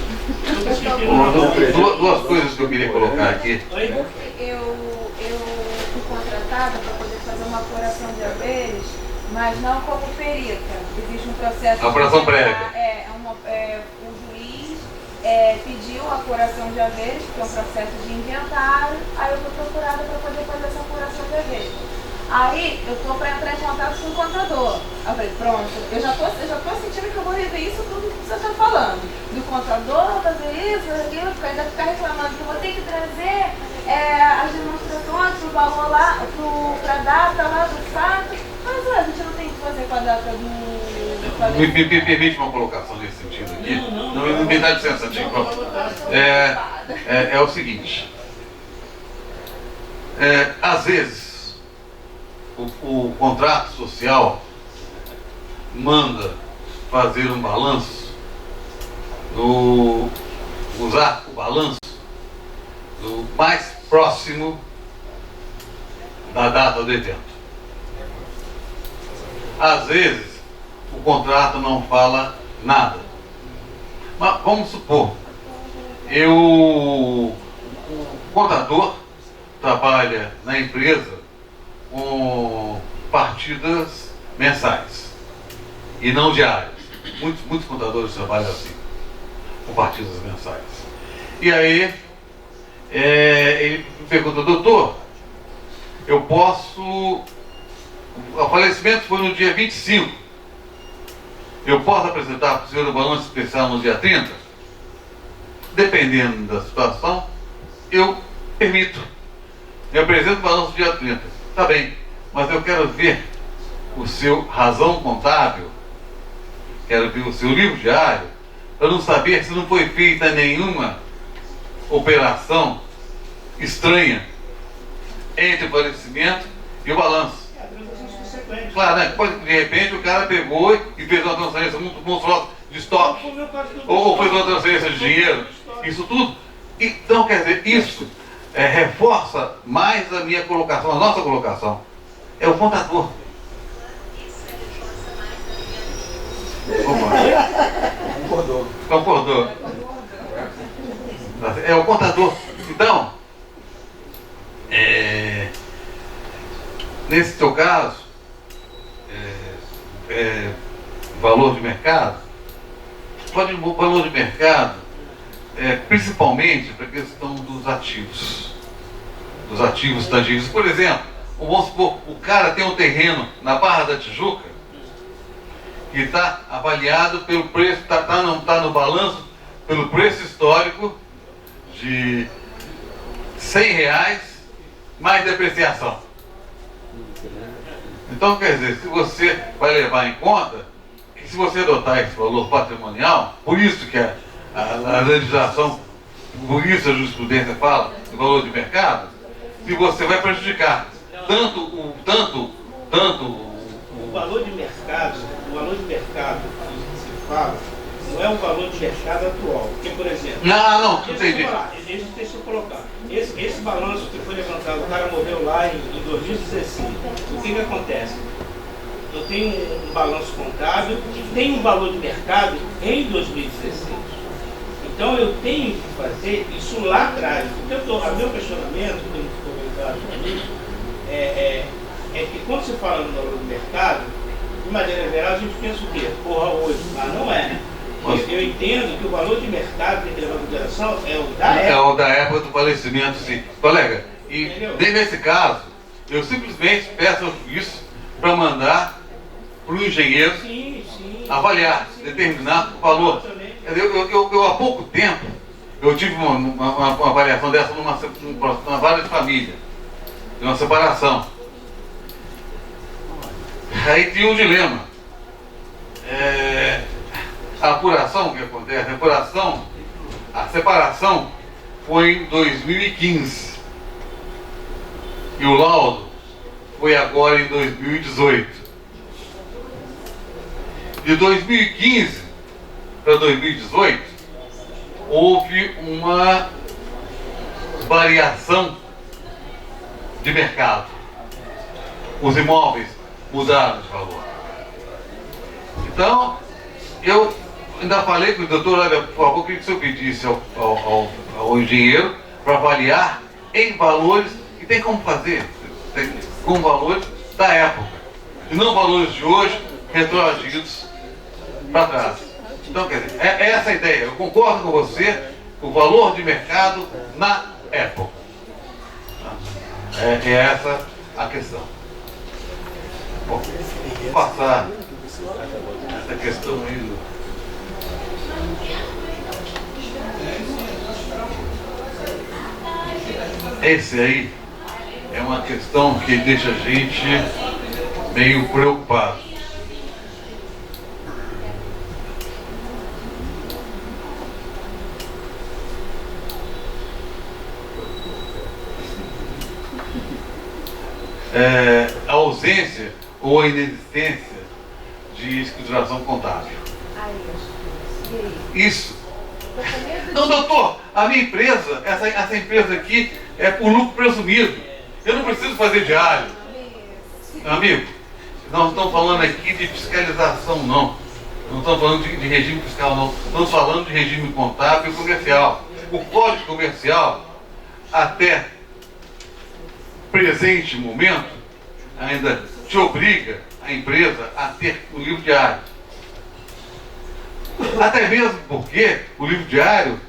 Duas coisas que eu queria colocar aqui. Eu fui contratada para poder fazer uma apuração de haveres, mas não como perita. Existe um processo. Apuração prévia. O juiz pediu a apuração de haveres, que é um processo de inventário. Aí eu fui procurada para poder fazer essa apuração de haveres. Aí eu estou para entrar em contato com o contador. Eu falei, pronto, eu já tô sentindo que eu vou rever isso tudo que você está falando. Do contador, fazer isso, aquilo, porque ainda ficar reclamando que eu vou ter que trazer as demonstrações pro valor lá, pra data lá do fato. Mas a gente não tem que fazer com a data do... Me permite uma colocação nesse sentido aqui? Não me dá licença, Tico. É o seguinte. Às vezes, o contrato social manda fazer um balanço, usar o balanço do mais próximo da data do evento. Às vezes, o contrato não fala nada. Mas vamos supor, o contador trabalha na empresa com partidas mensais e não diárias. Muitos contadores trabalham assim, com partidas mensais. E aí, ele me pergunta, doutor, eu posso... O falecimento foi no dia 25. Eu posso apresentar para o senhor o balanço especial no dia 30? Dependendo da situação, eu permito. Eu apresento o balanço no dia 30. Tá bem, mas eu quero ver o seu razão contábil, quero ver o seu livro diário, para não saber se não foi feita nenhuma operação estranha entre o falecimento e o balanço. Claro, né? De repente o cara pegou e fez uma transferência muito monstruosa de estoque, ou fez uma transferência de dinheiro, isso tudo. Então, quer dizer, isso reforça mais a minha colocação, a nossa colocação. É o contador. Concordou. É o contador. Então, nesse teu caso, valor de mercado, valor de mercado, principalmente para a questão dos ativos tangíveis. Por exemplo, vamos supor, o cara tem um terreno na Barra da Tijuca que está avaliado pelo preço, está no balanço pelo preço histórico de R$100 mais depreciação. Então, quer dizer, se você vai levar em conta que se você adotar esse valor patrimonial, por isso que a legislação, por isso a jurisprudência fala do valor de mercado, se você vai prejudicar tanto o valor de mercado, que se fala, não é o valor de mercado atual. Porque, por exemplo... Não, entendi. Deixa eu colocar. Esse balanço que foi levantado, o cara morreu lá em 2016. O que acontece? Eu tenho um balanço contábil que tem um valor de mercado em 2016. Então eu tenho que fazer isso lá atrás. O meu questionamento, que eu comentado comigo, é que quando se fala no valor do mercado, de maneira geral a gente pensa o quê? Porra, hoje. Mas não é, né? Eu entendo que o valor de mercado que tem levado em consideração é o da época. É o da época do falecimento, sim. Colega, e nesse caso, eu simplesmente peço isso para mandar para o engenheiro avaliar, determinar o valor. Eu há pouco tempo, eu tive uma avaliação dessa numa vara de família, de uma separação. Aí tinha um dilema. A apuração, o que acontece? A separação foi em 2015. E o laudo foi agora em 2018. De 2015 para 2018, houve uma variação de mercado. Os imóveis mudaram de valor. Então, eu ainda falei com o doutor, olha, por favor, queria que o senhor pedisse ao engenheiro para avaliar em valores, e tem como fazer, com valores da época, e não valores de hoje, retroagidos para trás. Então, quer dizer, é essa a ideia. Eu concordo com você, o valor de mercado na época. É essa a questão. Bom, vou passar essa questão aí. Esse aí é uma questão que deixa a gente meio preocupado. A ausência ou a inexistência de escrituração contábil. Isso. Não, doutor, a minha empresa, essa empresa aqui é por lucro presumido. Eu não preciso fazer diário. Amigo, nós estamos falando aqui de fiscalização, não. Não estamos falando de regime fiscal, não. Estamos falando de regime contábil e comercial. O Código Comercial, até presente momento, ainda te obriga a empresa a ter o livro diário. Até mesmo porque o livro diário,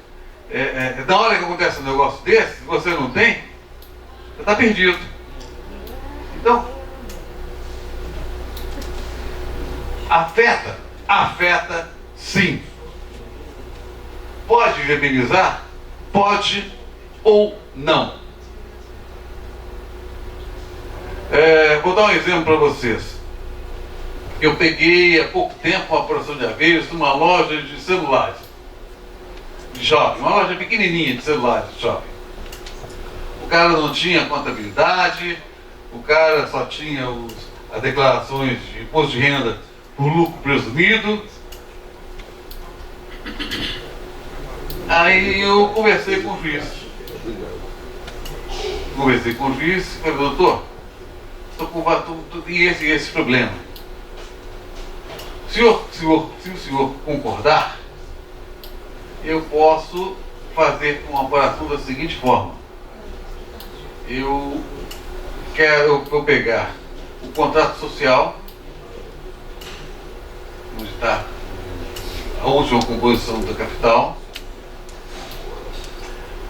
na hora que acontece um negócio desse, se você não tem, você está perdido. Então, afeta sim. Pode viabilizar? Pode ou não. Vou dar um exemplo para vocês. Eu peguei há pouco tempo uma porção de haveres numa loja de celulares, de shopping, uma loja pequenininha de celulares de shopping. O cara não tinha contabilidade, o cara só tinha as declarações de imposto de renda por lucro presumido. Aí eu conversei com o juiz. Conversei com o juiz e falei, doutor, estou com esse problema. Se o senhor concordar, eu posso fazer uma operação da seguinte forma. Eu vou pegar o contrato social, onde está a última composição da capital.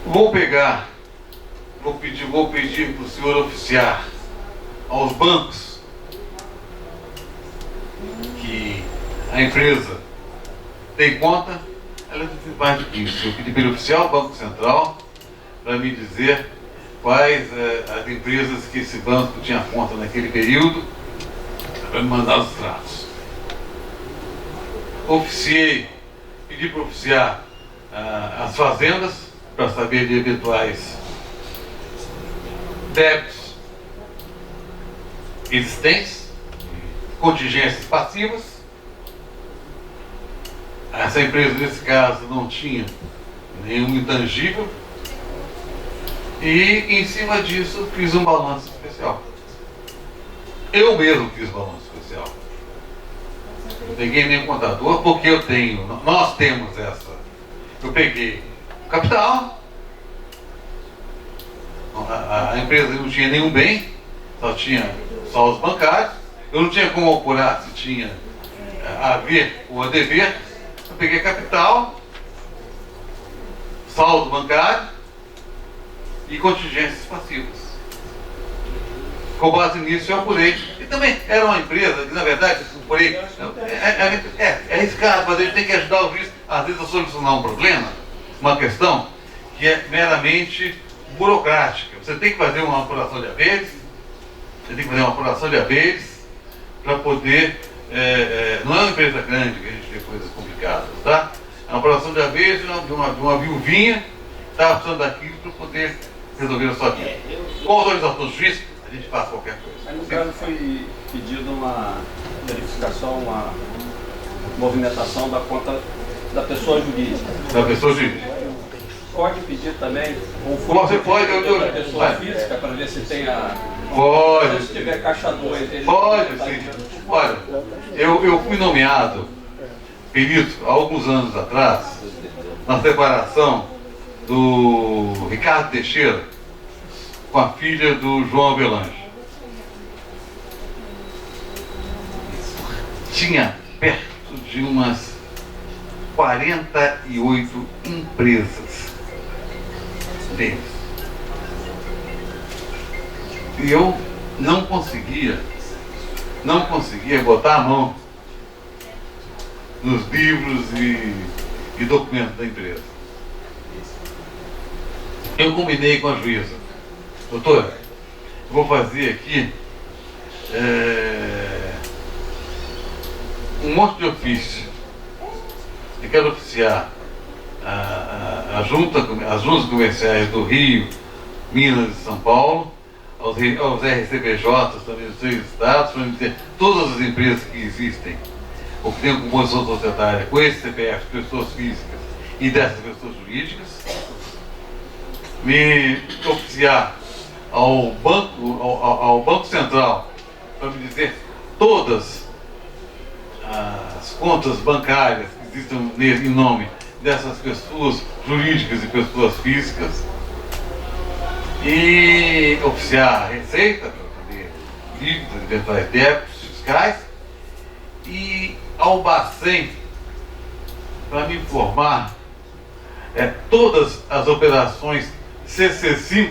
Vou pedir para o senhor oficiar aos bancos que a empresa tem conta. Ela tem mais do que isso. Eu pedi para ele oficiar o Banco Central para me dizer quais as empresas que esse banco tinha conta naquele período, para me mandar os tratos. Pedi para oficiar as fazendas para saber de eventuais débitos existentes, contingências passivas. Essa empresa, nesse caso, não tinha nenhum intangível. E, em cima disso, fiz um balanço especial. Eu mesmo fiz balanço especial. Não peguei nenhum contador, porque nós temos essa. Eu peguei o capital, a empresa não tinha nenhum bem, só os bancários. Eu não tinha como apurar se tinha a ver ou a dever. Eu peguei capital, saldo bancário e contingências passivas. Com base nisso eu apurei. E também era uma empresa que, na verdade, apurei. É arriscado, mas a gente tem que ajudar o juiz, às vezes, a solucionar um problema, uma questão que é meramente burocrática. Você tem que fazer uma apuração de haveres, para poder. Não é uma empresa grande que a gente vê coisas complicadas, tá? É uma apuração de haveres de uma viuvinha que estava precisando daquilo para poder resolver a sua vida. Com autorização do juiz, a gente faz qualquer coisa. Aí no caso foi pedido uma verificação, uma movimentação da conta da pessoa jurídica. Da pessoa jurídica. Pode pedir também Você pode, da pessoa física para ver se tem a... Pode. Se tiver caixa 2, ele Pode, sim. Olha, eu fui nomeado perito há alguns anos atrás na separação do Ricardo Teixeira com a filha do João Avelange. Tinha perto de umas 48 empresas deles. E eu não conseguia botar a mão nos livros e documentos da empresa. Eu combinei com a juíza: doutora, eu vou fazer aqui um monte de ofício. Eu quero oficiar as juntas comerciais do Rio, Minas e São Paulo, aos RCBJ também dos 3 estados, para dizer todas as empresas que existem, ou que têm composição societária com esse CPF, pessoas físicas e dessas pessoas jurídicas, me oficiar ao Banco Central para me dizer todas as contas bancárias que existem em nome dessas pessoas jurídicas e pessoas físicas, e oficiar a Receita para fazer dívidas, eventuais débitos fiscais, e ao Bacen para me informar todas as operações CC5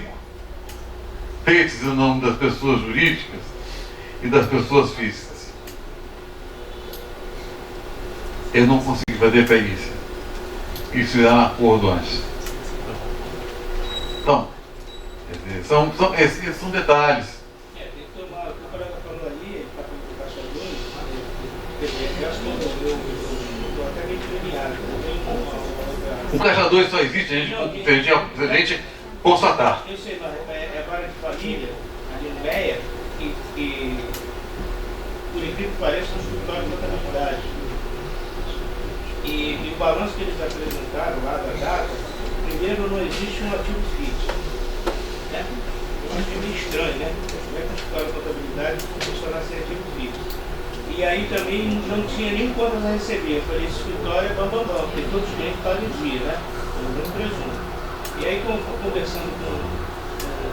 feitas em nome das pessoas jurídicas e das pessoas físicas. Eu não consegui fazer perícia. Isso irá na acordo antes. Então, esses são detalhes. Tem que tomar, o colega falou ali, para o caçador, eu até meio premiado. O Caixa 2 só existe a gente constatar. Eu sei, mas é vara de família, ali no MEA, que por incrível que pareça, é um escritório de contabilidade. E o balanço que eles apresentaram lá da data, primeiro não existe um ativo fixo. Né? Eu acho que é meio estranho, né? Como é que um escritório de contabilidade funcionar sem ativo fixo? E aí também não tinha nem contas a receber. Eu falei, esse escritório é bambambam, porque todos os clientes pagam em dia, né? Eu não presumo. E aí, conversando com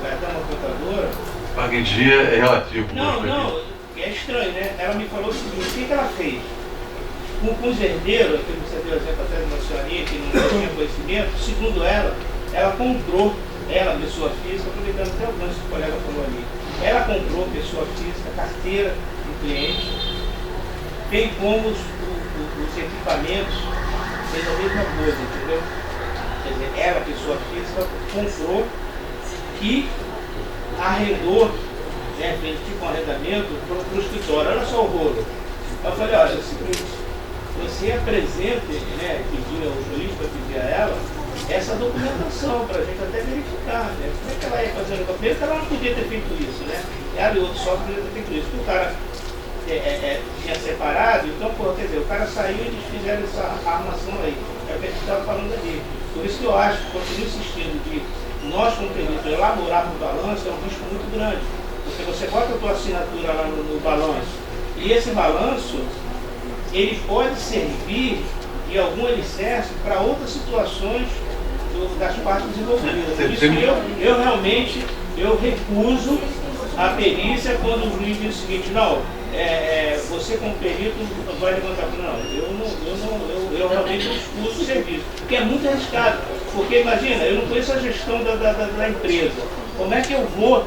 até uma contadora... Paga em dia é relativo. Não, é estranho, né? Ela me falou o seguinte: o que ela fez? Com os herdeiros, que você deu exemplo até de uma senhorinha que não tinha conhecimento, segundo ela comprou, pessoa física, aproveitando até o gancho que o colega falou ali, ela comprou, pessoa física, carteira do cliente, bem como os equipamentos, fez a mesma coisa, entendeu? Quer dizer, ela, pessoa física, comprou e arrendou, né, fez tipo um arrendamento para o escritório. Olha só o rolo. Eu falei, olha, é o seguinte, você apresente, né, pedir ao juiz para pedir a ela essa documentação para a gente até verificar, né? Como é que ela ia fazer o papel? Porque ela não podia ter feito isso, né? Ela e outro só podia ter feito isso. Porque o cara tinha separado, então, quer dizer, o cara saiu e eles fizeram essa armação aí. É o que a gente estava falando ali. Por isso que eu acho, continuo insistindo de nós, como peritos, elaborar o balanço é um risco muito grande. Porque você bota a tua assinatura lá no balanço, e esse balanço, ele pode servir de algum alicerce para outras situações das partes envolvidas. Por isso que eu realmente recuso a perícia quando o juiz diz o seguinte: não, você como perito vai levantar. Não, eu realmente excuso o serviço, porque é muito arriscado. Porque imagina, eu não conheço a gestão da empresa. Como é que eu vou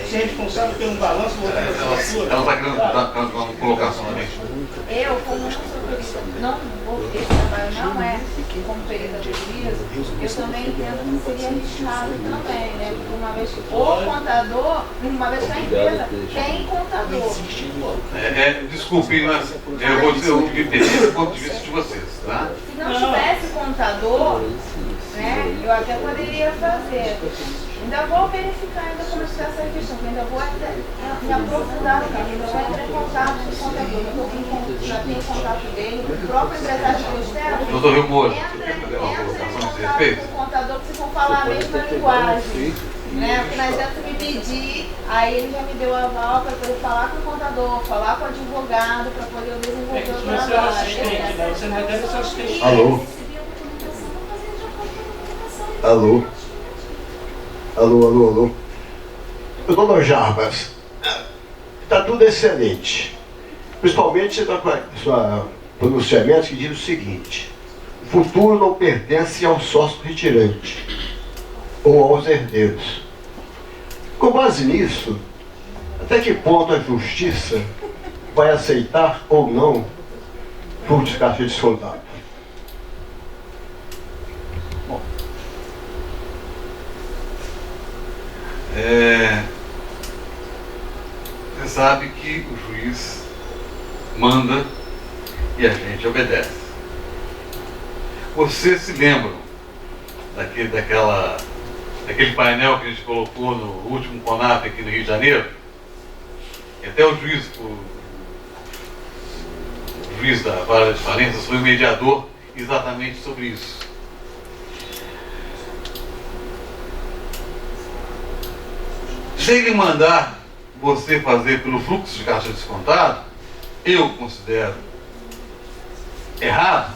ser responsável pelo balanço e botar na assinatura? Ela está querendo dar uma colocação também. Eu, como não sou perita, não vou ter trabalho, não é como perita de juízo, eu também entendo que seria arriscado também, né? Porque uma vez que o contador, uma vez que a empresa tem contador. Desculpe, mas eu vou dizer o que me do ponto de vista de vocês, tá? Se não tivesse contador, né, eu até poderia fazer. Ainda vou verificar ainda como está essa questão, que ainda vou me aprofundar no caso, ainda vou entrar em contato com o contador, já tenho contato dele, o próprio empresário de Costela, Doutor Rio Moura, entra em contato com o contador, porque vocês vão falar a mesma linguagem. Né? Porque não adianta me pedir, aí ele já me deu aval para poder falar com o contador, falar com o advogado, para poder eu desenvolver o Mas você é assistente, né? Você não deve ser assistente. Alô? Alô? Alô, alô, alô? Doutor Jarbas, está tudo excelente. Principalmente você está com sua pronunciamento que diz o seguinte: o futuro não pertence ao sócio retirante ou aos herdeiros. Com base nisso, até que ponto a justiça vai aceitar ou não furto de caixa descontado? Você sabe que o juiz manda e a gente obedece. Vocês se lembram daquele painel que a gente colocou no último CONAP aqui no Rio de Janeiro? E até o juiz da Vara de Falências foi o mediador exatamente sobre isso. Se ele mandar você fazer pelo fluxo de caixa descontado, eu considero errado.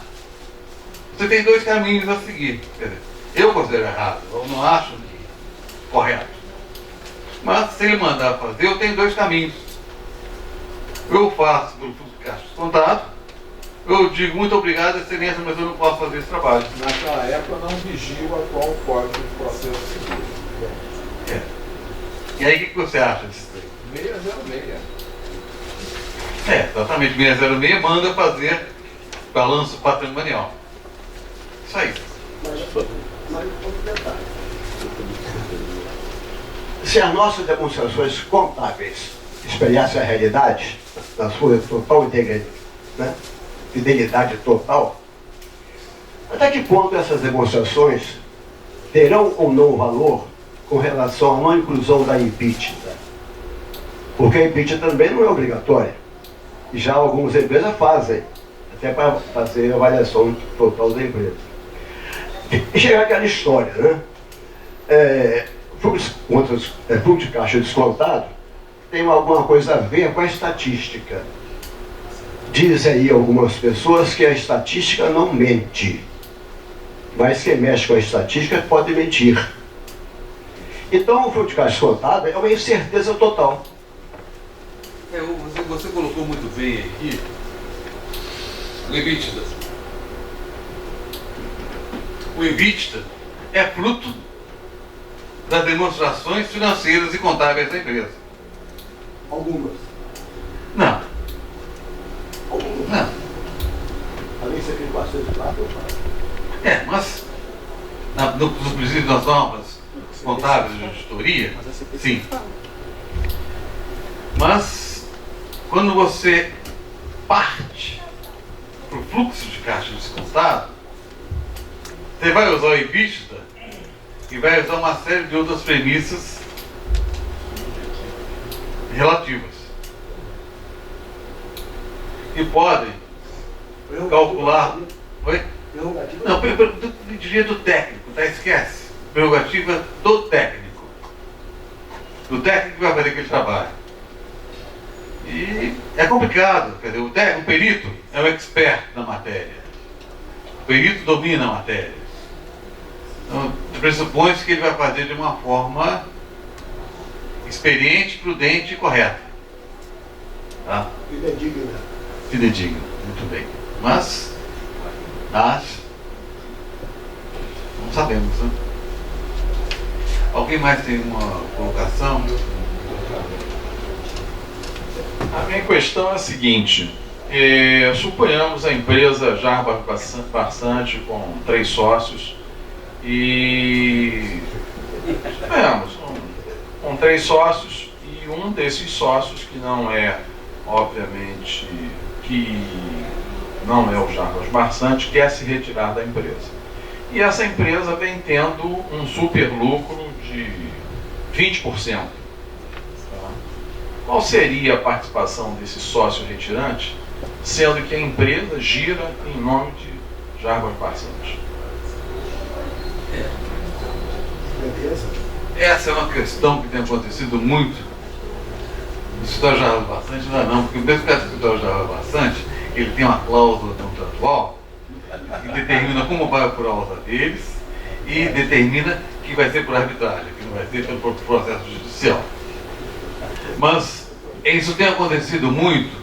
Você tem dois caminhos a seguir. Quer dizer, eu considero errado, eu não acho correto. Mas se ele mandar fazer, eu tenho dois caminhos. Eu faço pelo fluxo de caixa descontado, eu digo muito obrigado, excelência, mas eu não posso fazer esse trabalho. Naquela época não vigia o atual Código de Processo Civil. E aí o que você acha disso aí? 606. Exatamente, 606 manda fazer balanço patrimonial. Isso aí. Se as nossas demonstrações contábeis espelhassem a realidade, na sua total integridade, né? Fidelidade total, até que ponto essas demonstrações terão ou não valor com relação à não inclusão da impítida? Porque a impítida também não é obrigatória. E já algumas empresas fazem, até para fazer a avaliação total da empresa. E chega aquela história, né? Fluxo de caixa descontado tem alguma coisa a ver com a estatística. Dizem aí algumas pessoas que a estatística não mente. Mas quem mexe com a estatística pode mentir. Então o fluxo de caixa descontado é uma incerteza total. Você colocou muito bem aqui o EBITDA. O EBITDA é fruto das demonstrações financeiras e contábeis da empresa. Algumas. Não. Algumas. Não. Além de ser aquele bastante prato, eu falo. Mas nos princípios das normas contábeis de auditoria, sim. Mas quando você parte para o fluxo de caixa descontado, você vai usar o EBITDA e vai usar uma série de outras premissas relativas. E podem calcular. Oi? Não, do técnico, tá? Esquece. Prerrogativa do técnico. Do técnico que vai fazer aquele trabalho. E é complicado, quer dizer, o perito é o expert na matéria. O perito domina a matéria. Então, pressupõe-se que ele vai fazer de uma forma experiente, prudente e correta. Tá? Fidedigna. Fidedigna, muito bem. Mas não sabemos, né? Alguém mais tem uma colocação? A minha questão é a seguinte: suponhamos a empresa Jarbas Barsante com 3 sócios e com 3 sócios e um desses sócios que não é, obviamente, que não é o Jarbas Barsante, quer se retirar da empresa. e essa empresa vem tendo um super lucro de 20%. Tá? Qual seria a participação desse sócio retirante, sendo que a empresa gira em nome de Jarbas Barçantes? Beleza. Essa é uma questão que tem acontecido muito no escritório Jarbas Barçantes, não, porque mesmo que o escritório Jarbas Barçantes, ele tem uma cláusula contratual que determina como vai apurar a usa deles e determina que vai ser por arbitragem, que não vai ser pelo processo judicial. Mas isso tem acontecido muito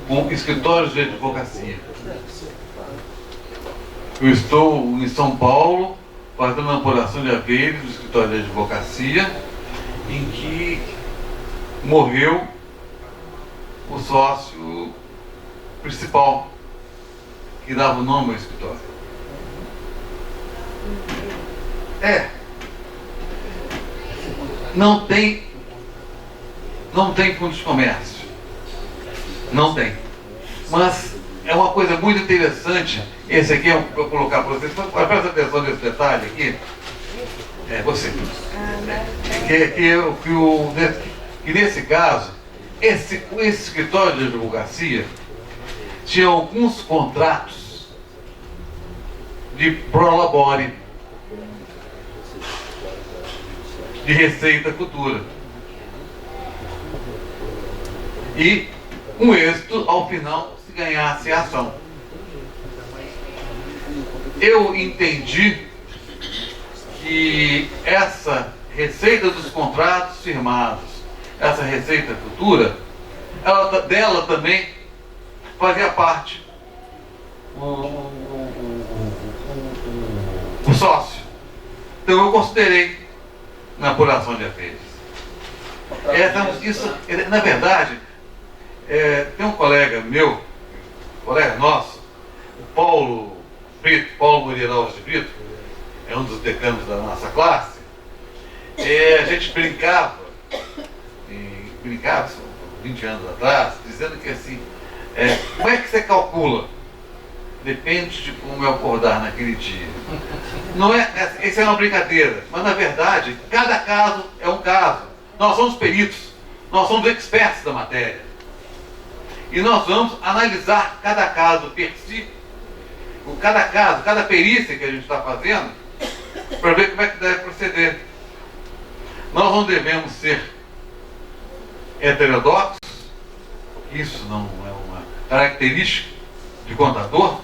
com escritórios de advocacia. Eu estou em São Paulo fazendo uma apuração de haveres do escritório de advocacia em que morreu o sócio principal que dava o nome ao escritório. Não tem fundo de comércio. Não tem. Mas é uma coisa muito interessante. Esse aqui é um para colocar para vocês. Presta atenção nesse detalhe aqui. É você. Que nesse caso, esse escritório de advocacia tinha alguns contratos de prolabore, de receita futura. E com êxito, ao final, se ganhasse a ação. Eu entendi que essa receita dos contratos firmados, essa receita futura, dela também fazia parte o sócio. Então eu considerei na apuração de haveres. Isso, na verdade, tem um colega meu, colega nosso, o Paulo Moreira Alves de Brito, é um dos decanos da nossa classe. A gente brincava, 20 anos atrás, dizendo que assim, como é que você calcula? Depende de como eu acordar naquele dia. Não isso é uma brincadeira, mas na verdade, cada caso é um caso. Nós somos peritos, nós somos expertos da matéria. E nós vamos analisar cada caso per si, cada caso, cada perícia que a gente está fazendo, para ver como é que deve proceder. Nós não devemos ser heterodoxos, isso não é uma característica de contador,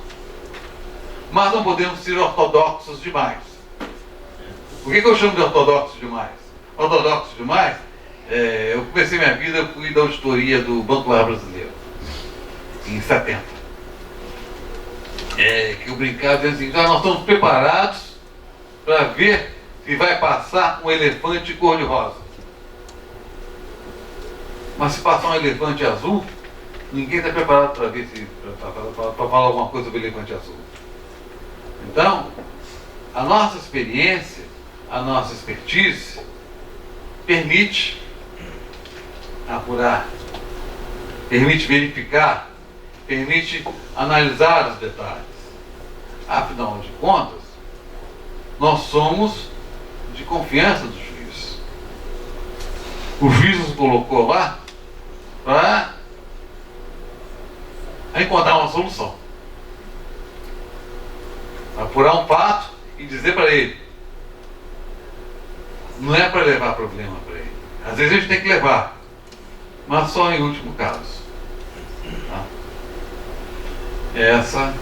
mas não podemos ser ortodoxos demais. Por que eu chamo de ortodoxos demais? Ortodoxos demais, eu comecei minha vida, eu fui da auditoria do Banco Lar Brasileiro, em 70. Que eu brincava dizendo assim, nós estamos preparados para ver se vai passar um elefante cor-de-rosa. Mas se passar um elefante azul, ninguém está preparado para ver para falar alguma coisa sobre o elefante azul. Então, a nossa experiência, a nossa expertise permite apurar, permite verificar, permite analisar os detalhes. Afinal de contas, nós somos de confiança do juiz. O juiz nos colocou lá para encontrar uma solução. Apurar um fato e dizer para ele. Não é para levar problema para ele. Às vezes a gente tem que levar, mas só em último caso. Tá? Essa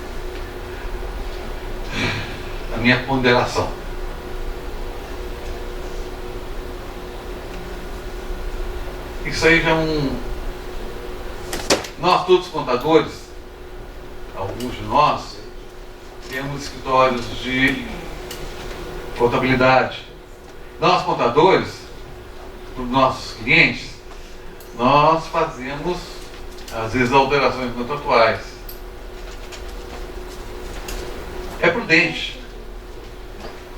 é a minha ponderação. Isso aí já é Nós todos contadores, alguns de nós, temos escritórios de contabilidade. Nós contadores, para os nossos clientes, nós fazemos, às vezes, alterações contratuais. É prudente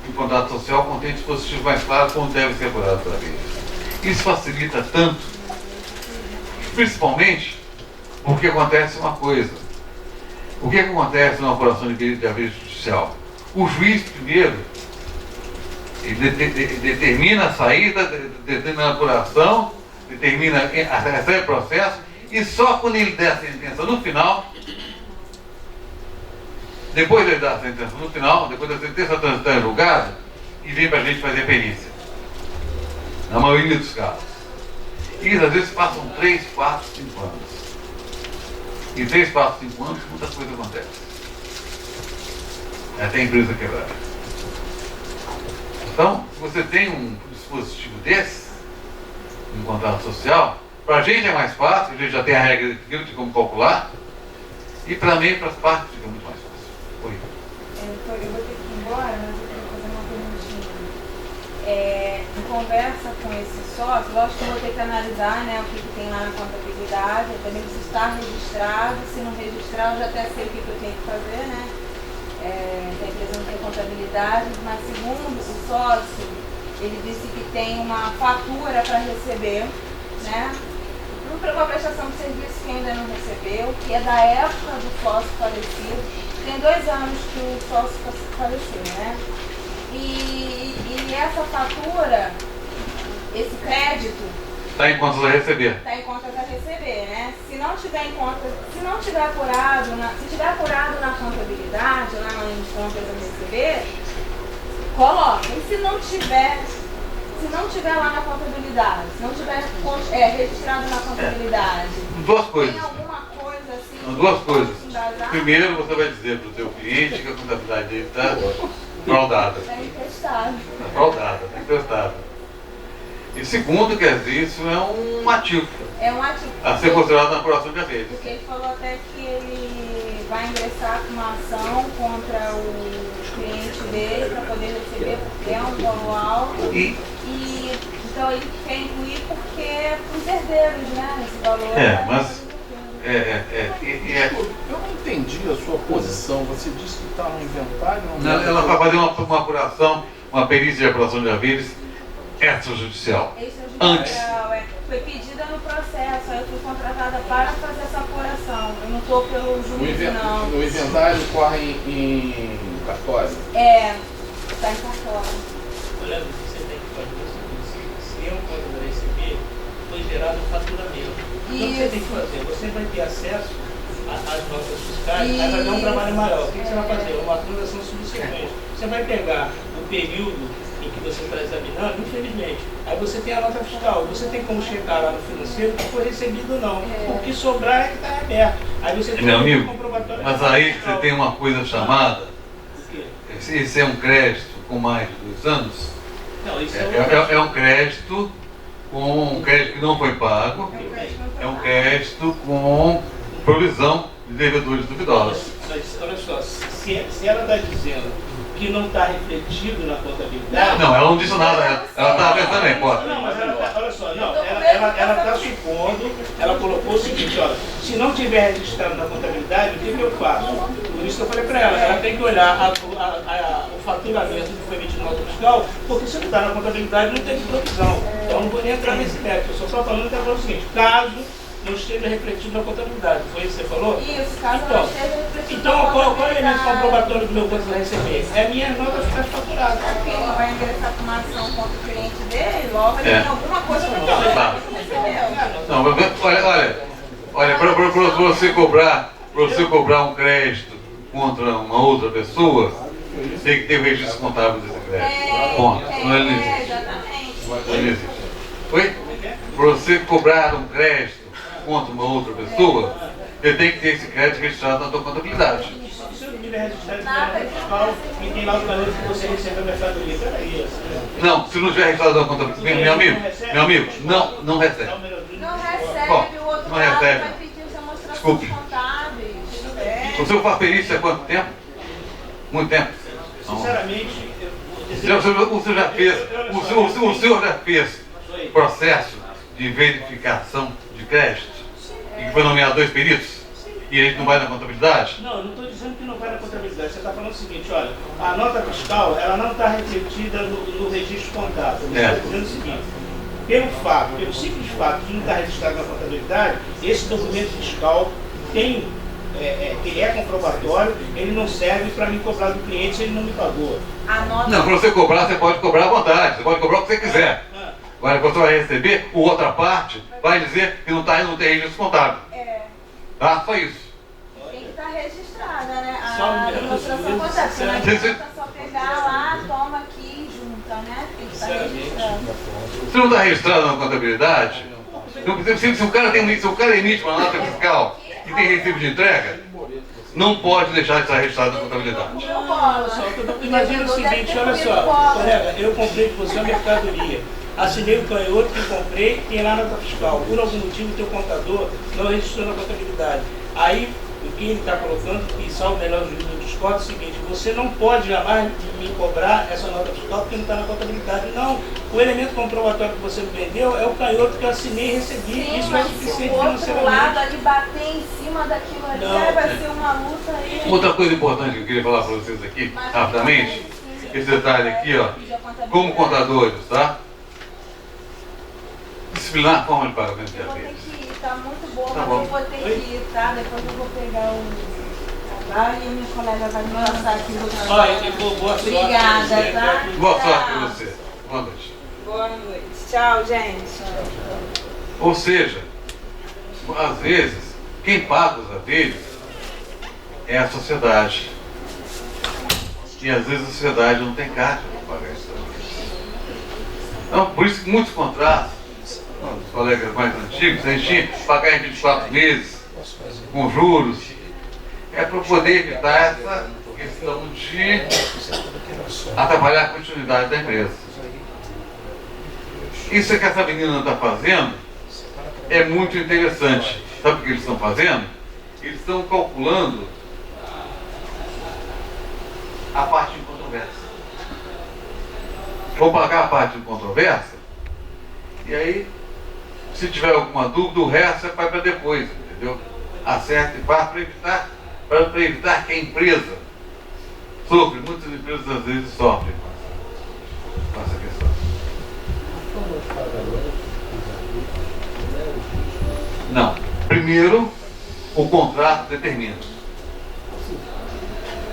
que o contrato social contém dispositivos mais claros como deve ser apurado pela lei. Isso facilita tanto, principalmente porque acontece uma coisa. O que acontece numa apuração de haver judicial? O juiz primeiro, ele determina a saída, determina a apuração, determina a saída do processo, e só quando ele der a sentença no final, depois de ele dar a sentença no final, depois da sentença transitar em julgado, e vem para a gente fazer perícia. Na maioria dos casos. E às vezes passam 3, 4, 5 anos. Em 3, 4, 5 anos, muita coisa acontece. Até a empresa quebrar. Então, você tem um dispositivo desse, um contrato social, para a gente é mais fácil, a gente já tem a regra de como calcular, e para mim, para as partes, fica muito mais fácil. Oi. Eu vou ter que ir embora, mas eu queria fazer uma perguntinha. Em conversa com esse sócio, lógico que eu vou ter que analisar, né, o que tem lá na contabilidade, eu também preciso estar registrado, se não registrar eu já até sei o que eu tenho que fazer, né? A empresa não tem contabilidade, mas segundo o sócio, ele disse que tem uma fatura para receber, né? Para uma prestação de serviço que ainda não recebeu, que é da época do sócio falecido. Tem 2 anos que o sócio faleceu, né? E essa fatura, esse crédito, Está em contas a receber. está em contas a receber, né? Se não tiver em conta, se não tiver apurado, se tiver apurado na contabilidade, lá em contas a receber, coloca. E se não tiver lá na contabilidade, se não tiver registrado na contabilidade, Duas coisas. tem alguma coisa assim? Duas coisas. Embasar? Primeiro, você vai dizer para o seu cliente que a contabilidade dele está fraudada. É emprestado. Está fraudada, está emprestada. E segundo, quer dizer, isso é um ativo É um ativo. a ser considerado na apuração de haveres. Porque ele falou até que ele vai ingressar com uma ação contra o cliente dele para poder receber, porque é um valor alto. E Então ele quer incluir porque é para os herdeiros, né? Esse valor. mas Eu não entendi a sua posição. Você disse que está no inventário? ela vai fazer uma apuração, uma perícia de apuração de haveres extrajudicial. Extrajudicial, foi pedida no processo, aí eu fui contratada para fazer essa apuração. Eu não estou pelo juiz, não. No inventário corre em cartório? Está em cartório. Olha, você tem que fazer o seguinte: se eu, quando eu receber, foi gerado um faturamento. Então, o que você tem que fazer? Você vai ter acesso às notas fiscais, vai fazer um trabalho maior. O que você vai fazer? Uma transação subsequente. Você vai pegar o período em que você está examinando, infelizmente. Aí você tem a nota fiscal, você tem como checar lá no financeiro que foi recebido ou não. O que sobrar é que está aberto. Aí você tem Meu um amigo, comprovatório. mas aí você tem uma coisa chamada, O quê? esse é um crédito com mais de 2 anos, Não, isso é um crédito com um crédito que não foi pago, é um crédito com provisão de devedores duvidosos. Mas olha só, se ela está dizendo que não está refletido na contabilidade. Não, ela não disse nada, ela estava pensando na hipótese. Não, mas ela tá, olha só, não, ela está supondo, ela colocou o seguinte, olha, se não tiver registrado na contabilidade, o que eu faço? Por isso que eu falei para ela tem que olhar o faturamento que foi emitido na nota fiscal, porque se não está na contabilidade não tem provisão. Então eu não vou nem entrar nesse mérito, eu só estou falando que ela falou o seguinte, caso não esteja refletido na contabilidade, foi isso que você falou? Isso, caso Então, não esteja refletido então na qual é o contabilidade. elemento comprobatório do meu quanto vai receber? É a minha nota fiscal faturada. Porque ele vai ingressar com uma ação contra o cliente dele, logo ele tem alguma coisa para Tá. recebeu. Não, mas olha, para você cobrar um crédito contra uma outra pessoa, tem que ter o registro contábil desse crédito. Ponto. Não existe. Exatamente. Não existe. Oi? Para você cobrar um crédito contra uma outra pessoa, você tem que ter esse crédito registrado na sua contabilidade. Se eu não tiver registrado na nota fiscal e tem lá o planejamento que você recebeu a mercadoria, peraí. Não, se não tiver registrado na contabilidade, meu amigo, não recebe. Não recebe, Bom, o outro não lado recebe. vai pedir as demonstrações Desculpe. contábeis. O senhor faz perícia há quanto tempo? Muito tempo. Não. Sinceramente, O senhor já fez processo de verificação de crédito e que foi nomeado 2 peritos e ele não vai na contabilidade? não, eu não estou dizendo que não vai na contabilidade. Você está falando o seguinte, olha, a nota fiscal, ela não está refletida no registro contábil. Você está dizendo o seguinte, pelo simples fato de não estar registrado na contabilidade, esse documento fiscal tem que ele é comprobatório, ele não serve para me cobrar do cliente se ele não me pagou. A nota... Não, para você cobrar, você pode cobrar à vontade, você pode cobrar o que você quiser. Agora, quando você vai receber, o outra parte vai dizer que não tem registro contábil. Tá? Só isso. Tem que estar registrada, né? Só A mesmo, demonstração contábil. Porque não adianta só pegar lá, toma aqui e junta, né? Tem que estar registrado. Se não está registrado na contabilidade, se o cara emite uma nota fiscal e tem recibo de entrega, não pode deixar de estar registrado na contabilidade. Imagina o seguinte, olha só, colega, eu comprei de você a mercadoria. Assinei o canhoto que comprei, tem lá na nota fiscal. Por algum motivo, o teu contador não registrou na contabilidade. Aí, o que ele está colocando, e salvo melhor o juiz do discórdia, é o seguinte: você não pode jamais me cobrar essa nota fiscal porque não está na contabilidade. Não, o elemento comprobatório que você me vendeu é o canhoto que eu assinei e recebi. Sim, isso é mas suficiente o outro financeiramente. lado ali bater em cima daquilo ali, Não, vai ser uma luta aí. Outra coisa importante que eu queria falar para vocês aqui, rapidamente, esse detalhe aqui, ó, como contadores, tá? Disciplinar a forma de pagamento de Eu vou ter haveres. que ir, tá muito boa, Tá mas bom. eu vou ter que ir, tá? Depois eu vou pegar o trabalho e a minha colega vai me passar aqui do Olha, eu vou boa sorte. Obrigada, pra você, tá? Boa sorte para você. Boa noite. Boa noite. Tchau, gente. Ou seja, às vezes, quem paga os haveres é a sociedade. E às vezes a sociedade não tem caixa para pagar isso. Então, por isso que muitos contratos, os colegas mais antigos, a gente tinha que pagar em 24 meses, com juros, é para poder evitar essa questão de atrapalhar a continuidade da empresa. Isso que essa menina está fazendo é muito interessante. Sabe o que eles estão fazendo? Eles estão calculando a parte de controvérsia. Vou pagar a parte de controvérsia e aí, se tiver alguma dúvida, o resto você vai para depois, entendeu? Acerta e faz para evitar que a empresa sofra. Muitas empresas às vezes sofrem com essa questão. Não. Primeiro, o contrato determina.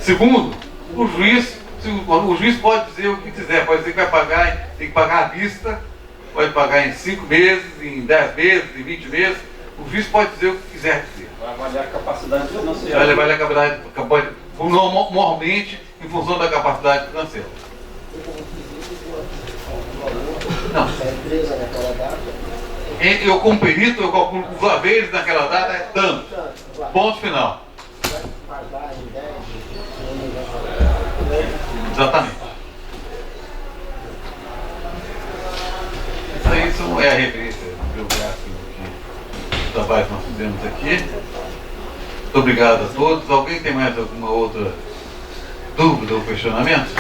Segundo, o juiz pode dizer o que quiser, pode dizer que vai pagar, tem que pagar à vista, pode pagar em 5 meses, em 10 meses, em 20 meses. O juiz pode dizer o que quiser dizer. Vai avaliar a capacidade financeira. Vai avaliar a capacidade, normalmente em função da capacidade financeira. Não. Eu como perito, eu calculo os haveres naquela data é tanto. Ponto final. Exatamente. Isso é a referência biográfica do trabalho que nós fizemos aqui. Muito obrigado a todos. Alguém tem mais alguma outra dúvida ou questionamento?